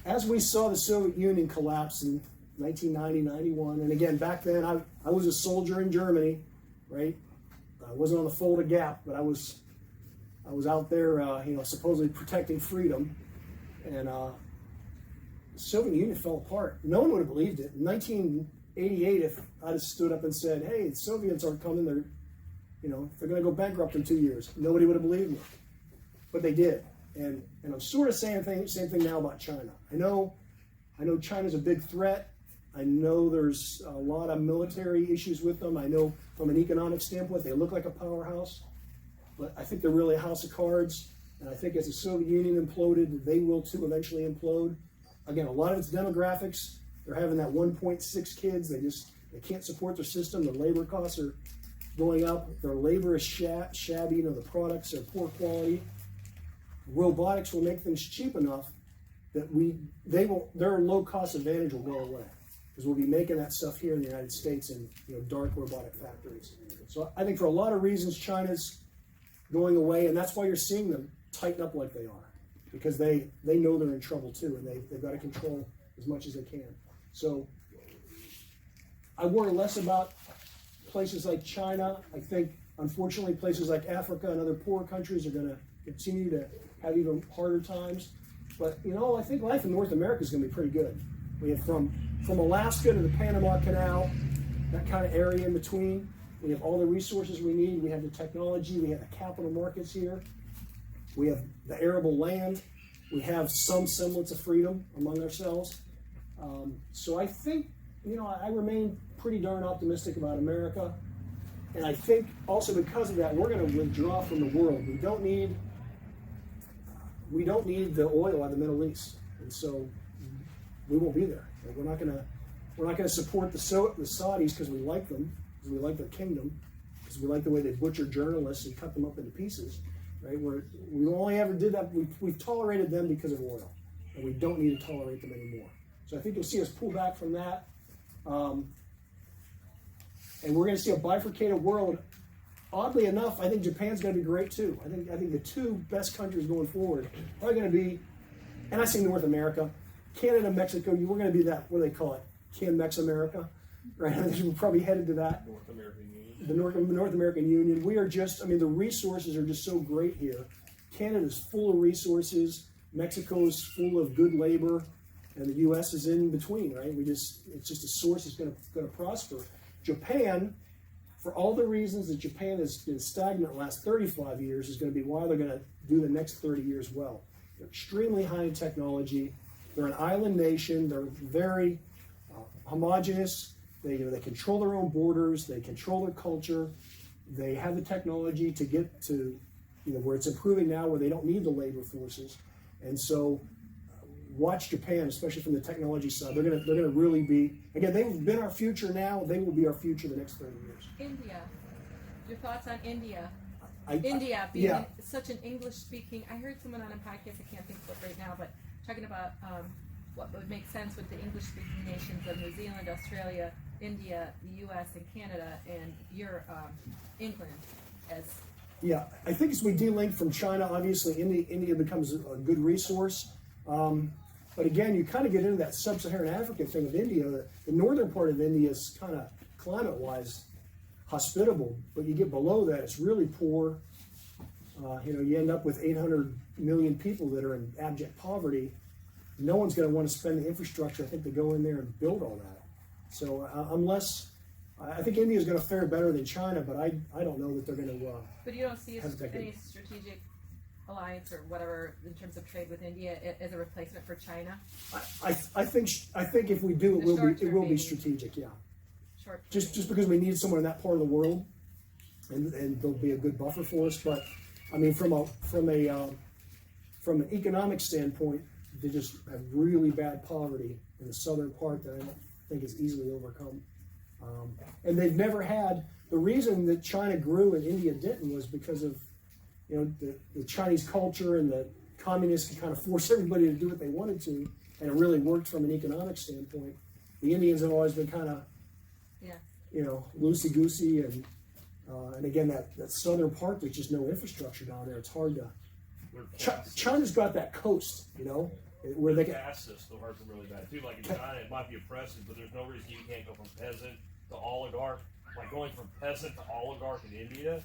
Speaker 3: As we saw the Soviet Union collapse in 1990, 91, and again, back then I was a soldier in Germany, right? I wasn't on the Fulda Gap, but I was out there, supposedly protecting freedom. And the Soviet Union fell apart. No one would have believed it. In 1988, if I'd have stood up and said, hey, the Soviets aren't coming, they're going to go bankrupt in 2 years, nobody would have believed me. But they did. And I'm sort of saying the same thing now about China. I know China's a big threat. I know there's a lot of military issues with them. I know from an economic standpoint, they look like a powerhouse. But I think they're really a house of cards. And I think as the Soviet Union imploded, they will too eventually implode. Again, a lot of it's demographics. They're having that 1.6 kids. They can't support their system. Their labor costs are going up. Their labor is shabby. The products are poor quality. Robotics will make things cheap enough that their low cost advantage will go away, because we'll be making that stuff here in the United States in dark robotic factories. So I think for a lot of reasons, China's going away, and that's why you're seeing them tighten up like they are, because they know they're in trouble too, and they've got to control as much as they can. So I worry less about places like China. I think, unfortunately, places like Africa and other poor countries are going to continue to have even harder times. But, I think life in North America is going to be pretty good. We have from Alaska to the Panama Canal, that kind of area in between. We have all the resources we need. We have the technology. We have the capital markets here. We have the arable land. We have some semblance of freedom among ourselves. So I think, I remain pretty darn optimistic about America. And I think also because of that, we're going to withdraw from the world. We don't need the oil out of the Middle East, and so we won't be there. Like, we're not going to support the Saudis because we like them, because we like their kingdom, because we like the way they butcher journalists and cut them up into pieces. Right? We only ever did that. We've tolerated them because of oil, and we don't need to tolerate them anymore. So I think you'll see us pull back from that, and we're going to see a bifurcated world. Oddly enough, I think Japan's going to be great too. I think the two best countries going forward are going to be, and I say North America, Canada, Mexico. We're going to be that, what do they call it, Can-Mex America, right? I think we're probably headed to that.
Speaker 4: North American Union.
Speaker 3: The North American Union. We are just, the resources are just so great here. Canada's full of resources. Mexico's full of good labor, and the U.S. is in between, right? It's just a source that's going to prosper. Japan, for all the reasons that Japan has been stagnant the last 35 years, is going to be why they're going to do the next 30 years well. They're extremely high in technology. They're an island nation. They're very homogenous. They control their own borders. They control their culture. They have the technology to get to where it's improving now, where they don't need the labor forces. And so watch Japan, especially from the technology side. They're gonna really be, again, they've been our future now. They will be our future the next 30 years.
Speaker 5: India. Your thoughts on India?
Speaker 3: India
Speaker 5: being such an English-speaking. I heard someone on a podcast, I can't think of it right now, but talking about what would make sense with the English-speaking nations of New Zealand, Australia, India, the U.S., and Canada, and England as.
Speaker 3: Yeah, I think as we delink from China, obviously India becomes a good resource. But again, you kind of get into that sub-Saharan African thing with India. The northern part of India is kind of climate-wise hospitable, but you get below that, it's really poor. You end up with 800 million people that are in abject poverty. No one's going to want to spend the infrastructure, I think, to go in there and build all that. So I think India is going to fare better than China, but I don't know that they're going to.
Speaker 5: But you don't see any strategic alliance or whatever in terms of trade with India as a replacement for China?
Speaker 3: I think if we do, it will be strategic. Yeah.
Speaker 5: Short.
Speaker 3: Just because we need someone in that part of the world, and they'll be a good buffer for us. But from an economic standpoint, they just have really bad poverty in the southern part that I don't think is easily overcome. And they've never had, the reason that China grew and India didn't was because of, the Chinese culture, and the communists could kind of force everybody to do what they wanted to, and it really worked from an economic standpoint. The Indians have always been kind of, loosey-goosey, and again, that southern part, there's just no infrastructure down there. It's hard to, China's got that coast, where they can.
Speaker 4: Caste system hurts them really bad too. Like in China, it might be oppressive, but there's no reason you can't go from peasant to oligarch. Like going from peasant to oligarch in India,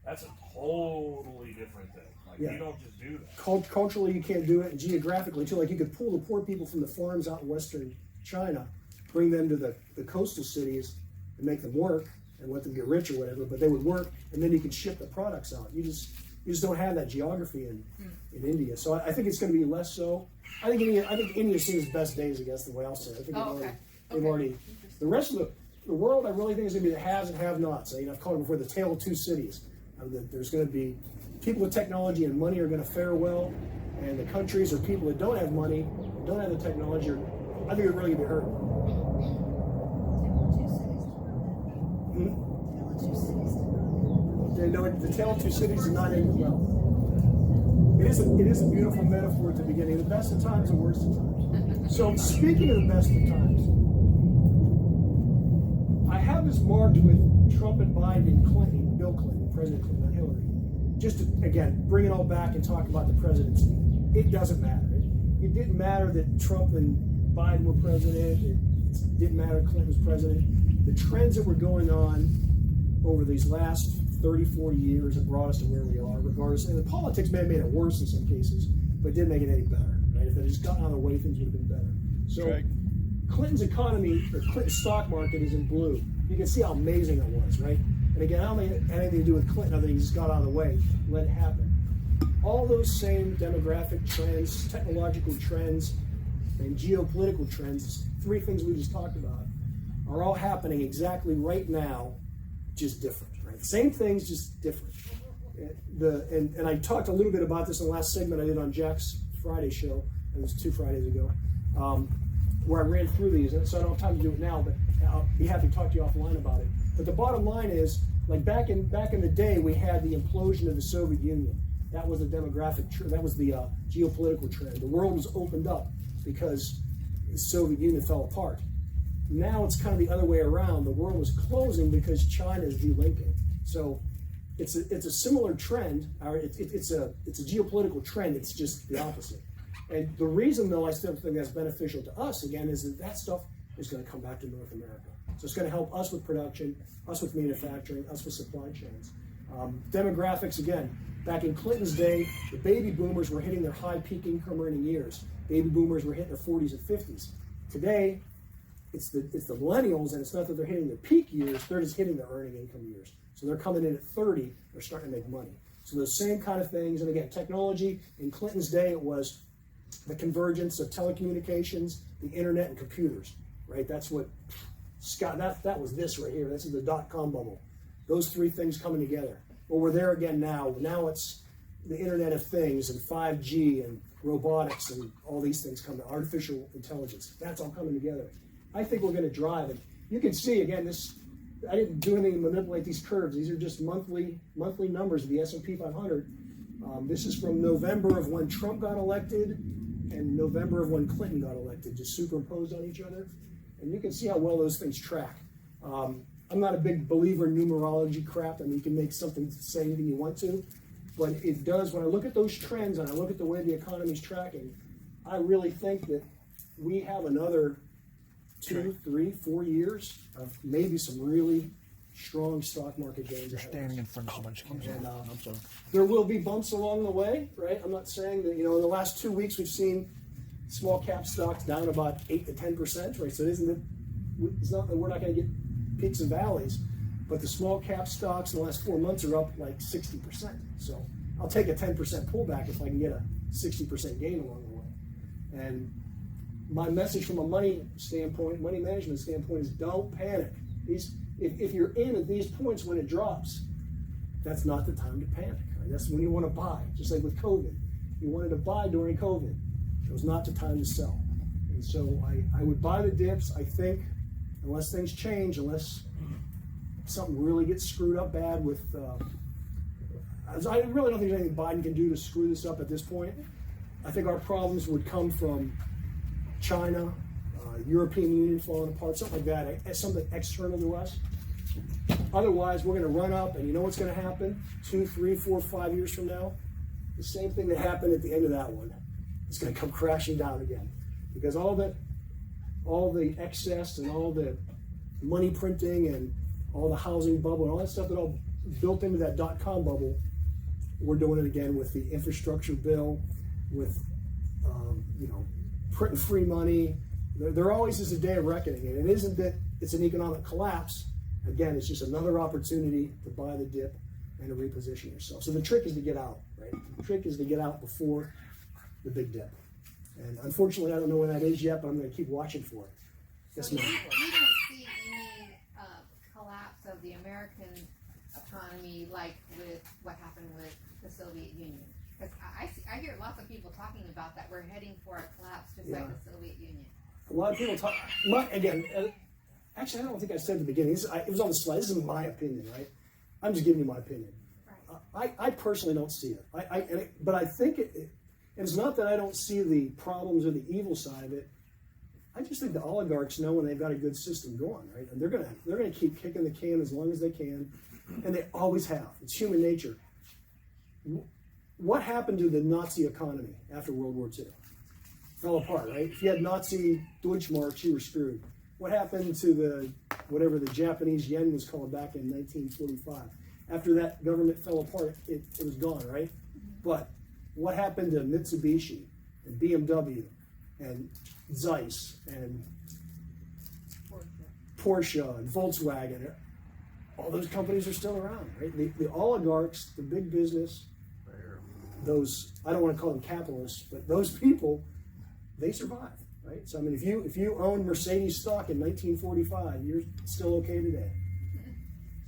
Speaker 4: that's a totally different thing. Like you don't just do that.
Speaker 3: Culturally, you can't do it, and geographically too. Like you could pull the poor people from the farms out in western China, bring them to the coastal cities, and make them work and let them get rich or whatever. But they would work, and then you could ship the products out. You just don't have that geography in India. So I think it's going to be less so. I think India's seen its best days, I guess, the way I'll say it. I think they've already. The rest of the world, I really think is going to be the haves and have-nots. I've called it before the tale of two cities. There's going to be people with technology and money are going to fare well, and the countries or people that don't have money, don't have the technology, I think are really going to be hurt. The tale of two cities is not ending well. It is a beautiful metaphor at the beginning. The best of times and worst of times. So speaking of the best of times, I have this marked with Trump and Biden and Clinton, Bill Clinton, President Clinton, not Hillary. Just to, again, bring it all back and talk about the presidency. It doesn't matter. It didn't matter that Trump and Biden were president. It didn't matter Clinton was president. The trends that were going on over these last 34 years have brought us to where we are, regardless. And the politics may have made it worse in some cases, but it didn't make it any better, right? If it had just gotten out of the way, things would have been better. So Clinton's economy, or Clinton's stock market is in blue. You can see how amazing it was, right? And again, I don't think it had anything to do with Clinton, other than he just got out of the way, let it happen. All those same demographic trends, technological trends, and geopolitical trends, three things we just talked about, are all happening exactly right now, just different, right? Same things, just different. And I talked a little bit about this in the last segment I did on Jack's Friday show. It was 2 Fridays ago, where I ran through these. So I don't have time to do it now, but I'll be happy to talk to you offline about it. But the bottom line is, like back in the day, we had the implosion of the Soviet Union. That was the demographic. That was the geopolitical trend. The world was opened up because the Soviet Union fell apart. Now it's kind of the other way around. The world is closing because China is delinking. So it's a similar trend. It's a geopolitical trend. It's just the opposite. And the reason, though, I still think that's beneficial to us again is that stuff is going to come back to North America. So it's going to help us with production, us with manufacturing, us with supply chains. Demographics again. Back in Clinton's day, the baby boomers were hitting their high peak income earning years. Baby boomers were hitting their 40s and 50s. Today, it's the millennials, and it's not that they're hitting their peak years, they're just hitting their earning income years. So they're coming in at 30, they're starting to make money. So those same kind of things, and again, technology, in Clinton's day, it was the convergence of telecommunications, the internet, and computers, right? That's what, Scott, that was this right here. This is the dot-com bubble. Those three things coming together. Well, we're there again now. Now it's the Internet of Things and 5G and robotics and all these things coming, artificial intelligence. That's all coming together. I think we're going to drive it. You can see, again, this. I didn't do anything to manipulate these curves. These are just monthly numbers of the S&P 500. This is from November of when Trump got elected and November of when Clinton got elected, just superimposed on each other. And you can see how well those things track. I'm not a big believer in numerology crap. I mean, you can make something say anything you want to, but it does, when I look at those trends and I look at the way the economy's tracking, I really think that we have another 2, 3, 4 years of maybe some really strong stock market gains.
Speaker 7: You're standing in front of so much.
Speaker 3: And I'm sorry. There will be bumps along the way, right? I'm not saying that, in the last 2 weeks we've seen small cap stocks down about 8 to 10%, right? So it's not that we're not going to get peaks and valleys, but the small cap stocks in the last 4 months are up like 60%. So I'll take a 10% pullback if I can get a 60% gain along the way. And my message from a money management standpoint is don't panic. If you're in at these points when it drops, that's not the time to panic. Right? That's when you want to buy, just like with COVID. You wanted to buy during COVID. It was not the time to sell. And so I would buy the dips. I think unless things change, unless something really gets screwed up bad with. I really don't think there's anything Biden can do to screw this up at this point. I think our problems would come from China, European Union falling apart, something like that, something external to us. Otherwise, we're going to run up, and you know what's going to happen 2, 3, 4, 5 years from now? The same thing that happened at the end of that one. It's going to come crashing down again, because all the excess and all the money printing and all the housing bubble and all that stuff that all built into that .com bubble, we're doing it again with the infrastructure bill, with printing free money. There always is a day of reckoning, and it isn't that it's an economic collapse. Again, it's just another opportunity to buy the dip and to reposition yourself. So the trick is to get out, right? The trick is to get out before the big dip. And unfortunately, I don't know when that is yet, but I'm going to keep watching for it. Yes,
Speaker 7: So
Speaker 3: ma'am.
Speaker 7: you don't see any collapse of the American economy like with what happened with the Soviet Union? Because I hear lots of people talking about that. We're heading for a collapse just like the Soviet Union.
Speaker 3: A lot of people talk. Actually, I don't think I said at the beginning. It was on the slide. This is my opinion, right? I'm just giving you my opinion.
Speaker 7: Right.
Speaker 3: I personally don't see it. But I think and it's not that I don't see the problems or the evil side of it. I just think the oligarchs know when they've got a good system going, right? And they're gonna keep kicking the can as long as they can, and they always have. It's human nature. What happened to the Nazi economy after World War II? Fell apart, right? If you had Nazi Deutschmarks, you were screwed. What happened to whatever the Japanese yen was called back in 1945? After that government fell apart, it was gone, right? But what happened to Mitsubishi and BMW and Zeiss and Porsche and Volkswagen? All those companies are still around, right? The oligarchs, the big business, those, I don't want to call them capitalists, but those people, they survive, right? So I mean, if you own Mercedes stock in 1945, you're still okay today.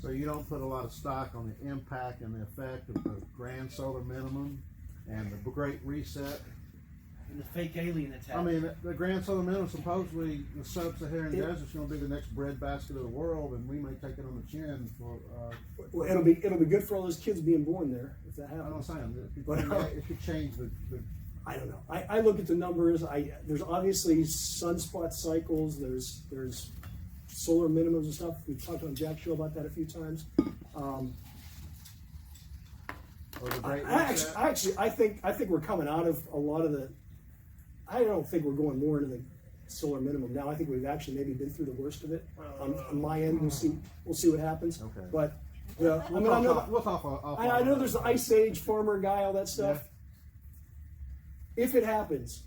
Speaker 8: So you don't put a lot of stock on the impact and the effect of the grand solar minimum and the Great Reset.
Speaker 9: And the fake alien attack.
Speaker 8: I mean, the grand solar minimum, supposedly the sub-Saharan desert's going to be the next breadbasket of the world, and we may take it on the chin for.
Speaker 3: Well, it'll be good for all those kids being born there if that
Speaker 8: I don't
Speaker 3: happens.
Speaker 8: know, it could change the.
Speaker 3: I don't know. I look at the numbers. There's obviously sunspot cycles. There's solar minimums and stuff. We've talked on Jack's show about that a few times.
Speaker 8: Or the Great
Speaker 3: I
Speaker 8: Reset.
Speaker 3: think we're coming out of a lot of the. I don't think we're going more into the solar minimum now. I think we've actually maybe been through the worst of it. On my end, we'll see what happens.
Speaker 8: Okay.
Speaker 3: But
Speaker 8: We'll talk off.
Speaker 3: I know there's the Ice Age farmer guy, all that stuff.
Speaker 8: Yeah.
Speaker 3: If it happens,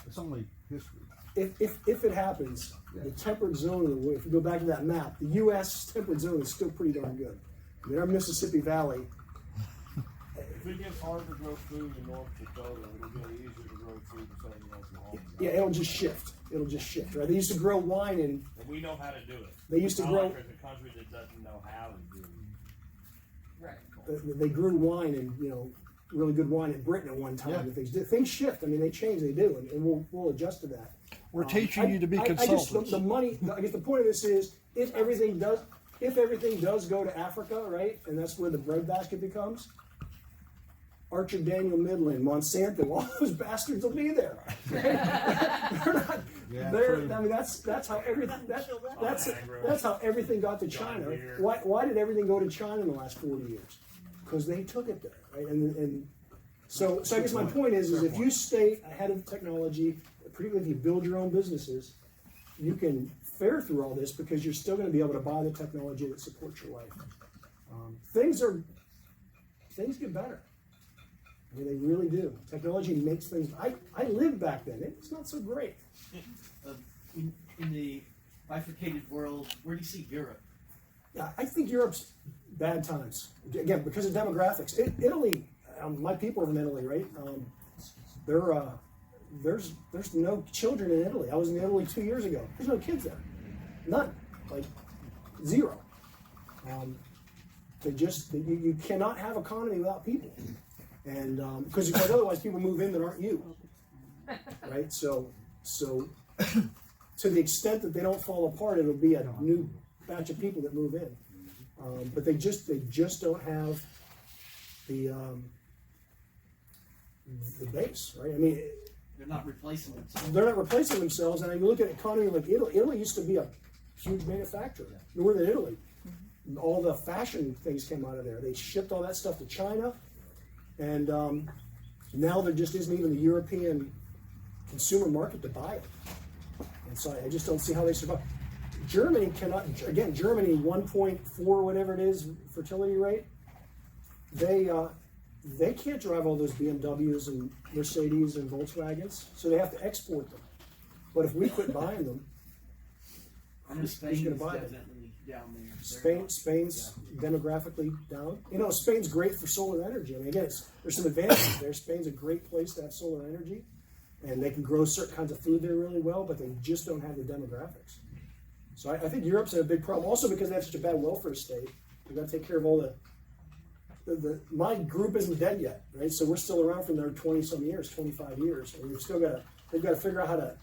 Speaker 8: It's only history.
Speaker 3: if it happens, the temperate zone of the world, if you go back to that map, the U.S. temperate zone is still pretty darn good. I mean, our Mississippi Valley.
Speaker 4: If it gets hard to grow food in North Dakota, it'll get easier to grow food in southern Oklahoma.
Speaker 3: Yeah, it'll just shift. Right? They used to grow wine
Speaker 4: And we know how to do it.
Speaker 3: They used to
Speaker 4: Not
Speaker 3: grow-
Speaker 4: like there's a country that doesn't know how to do it.
Speaker 7: Right.
Speaker 3: they grew wine and really good wine in Britain at one time.
Speaker 8: Yeah.
Speaker 3: And things shift. I mean, they change. They do, and we'll adjust to that.
Speaker 10: We're teaching you to be
Speaker 3: I just,
Speaker 10: consultants.
Speaker 3: the money. I guess the point of this is if everything does go to Africa, right, and that's where the breadbasket becomes. Archer Daniel Midland, Monsanto, all those bastards will be there. They're not.
Speaker 8: Yeah,
Speaker 3: They're,
Speaker 8: true.
Speaker 3: I mean, that's how everything. That's how everything got to China. Why did everything go to China in the last 40 years? Because they took it there, right? And so I guess my point is if you stay ahead of technology, particularly if you build your own businesses, you can fare through all this because you're still going to be able to buy the technology that supports your life. Things get better. I mean, they really do. Technology makes things. I lived back then. It's not so great.
Speaker 9: In the bifurcated world, where do you see Europe?
Speaker 3: Yeah, I think Europe's bad times again because of demographics. Italy, my people are from Italy, right? There's no children in Italy. I was in Italy 2 years ago. There's no kids there, none, like zero. You cannot have economy without people, and because otherwise people move in that aren't you, right? So to the extent that they don't fall apart, it'll be a new batch of people that move in. But they just don't have the base, right? I mean,
Speaker 9: They're not replacing themselves.
Speaker 3: they're not replacing themselves. And you look at an economy like Italy. Italy used to be a huge manufacturer. Northern Italy, all the fashion things came out of there. They shipped all that stuff to China, and now there just isn't even the European consumer market to buy it. And so I just don't see how they survive. Germany cannot. Again, Germany 1.4 whatever it is fertility rate. They can't drive all those BMWs and Mercedes and Volkswagens, so they have to export them. But if we quit buying them,
Speaker 9: I know
Speaker 3: who's
Speaker 9: Spain
Speaker 3: gonna
Speaker 9: is
Speaker 3: buy it?
Speaker 9: definitely down there.
Speaker 3: Spain's demographically down. You know, Spain's great for solar energy. I mean, again, there's some advantages there. Spain's a great place to have solar energy, and they can grow certain kinds of food there really well, but they just don't have the demographics. So I think Europe's in a big problem, also because they have such a bad welfare state. We've got to take care of all my group isn't dead yet, right? So we're still around for another 20 some years, 25 years, and they've got to figure out how to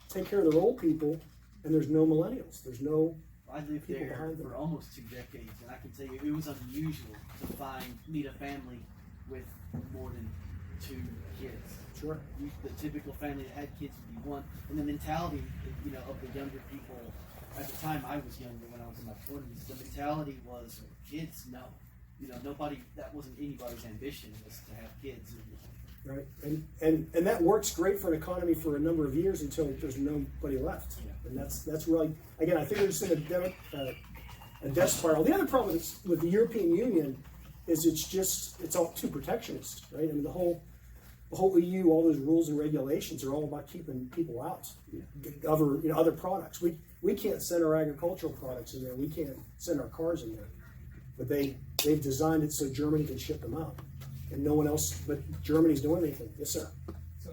Speaker 3: take care of their old people. And there's no millennials. There's no.
Speaker 9: I lived
Speaker 3: people
Speaker 9: there
Speaker 3: behind them.
Speaker 9: for almost 2 decades, and I can tell you it was unusual to meet a family with more than 2 kids.
Speaker 3: Sure.
Speaker 9: The typical family that had kids would be 1, and the mentality, of the younger people. At the time, I was younger when I was in my 20s. The mentality was kids. No, nobody. That wasn't anybody's ambition was to have kids.
Speaker 3: Right, and that works great for an economy for a number of years until there's nobody left, and that's really, again, I think we're just in a death spiral. The other problem with the European Union is it's all too protectionist, right? I mean, the whole EU, all those rules and regulations are all about keeping people out, other products. We can't send our agricultural products in there. We can't send our cars in there, but they've designed it so Germany can ship them out. And no one else but Germany's doing anything. Yes, sir.
Speaker 10: So,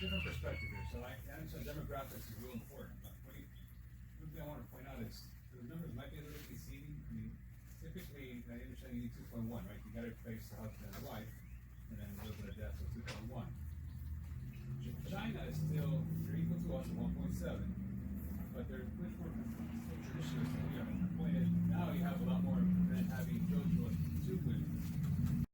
Speaker 10: different perspective here. So I understand demographics is real important. But one thing I want to point out is the numbers might be a little deceiving. I mean, typically, I understand you need 2.1, right? You got to replace the husband and the wife, and then a little bit of death, so 2.1. China is still, they're equal to us at 1.7, but they're much more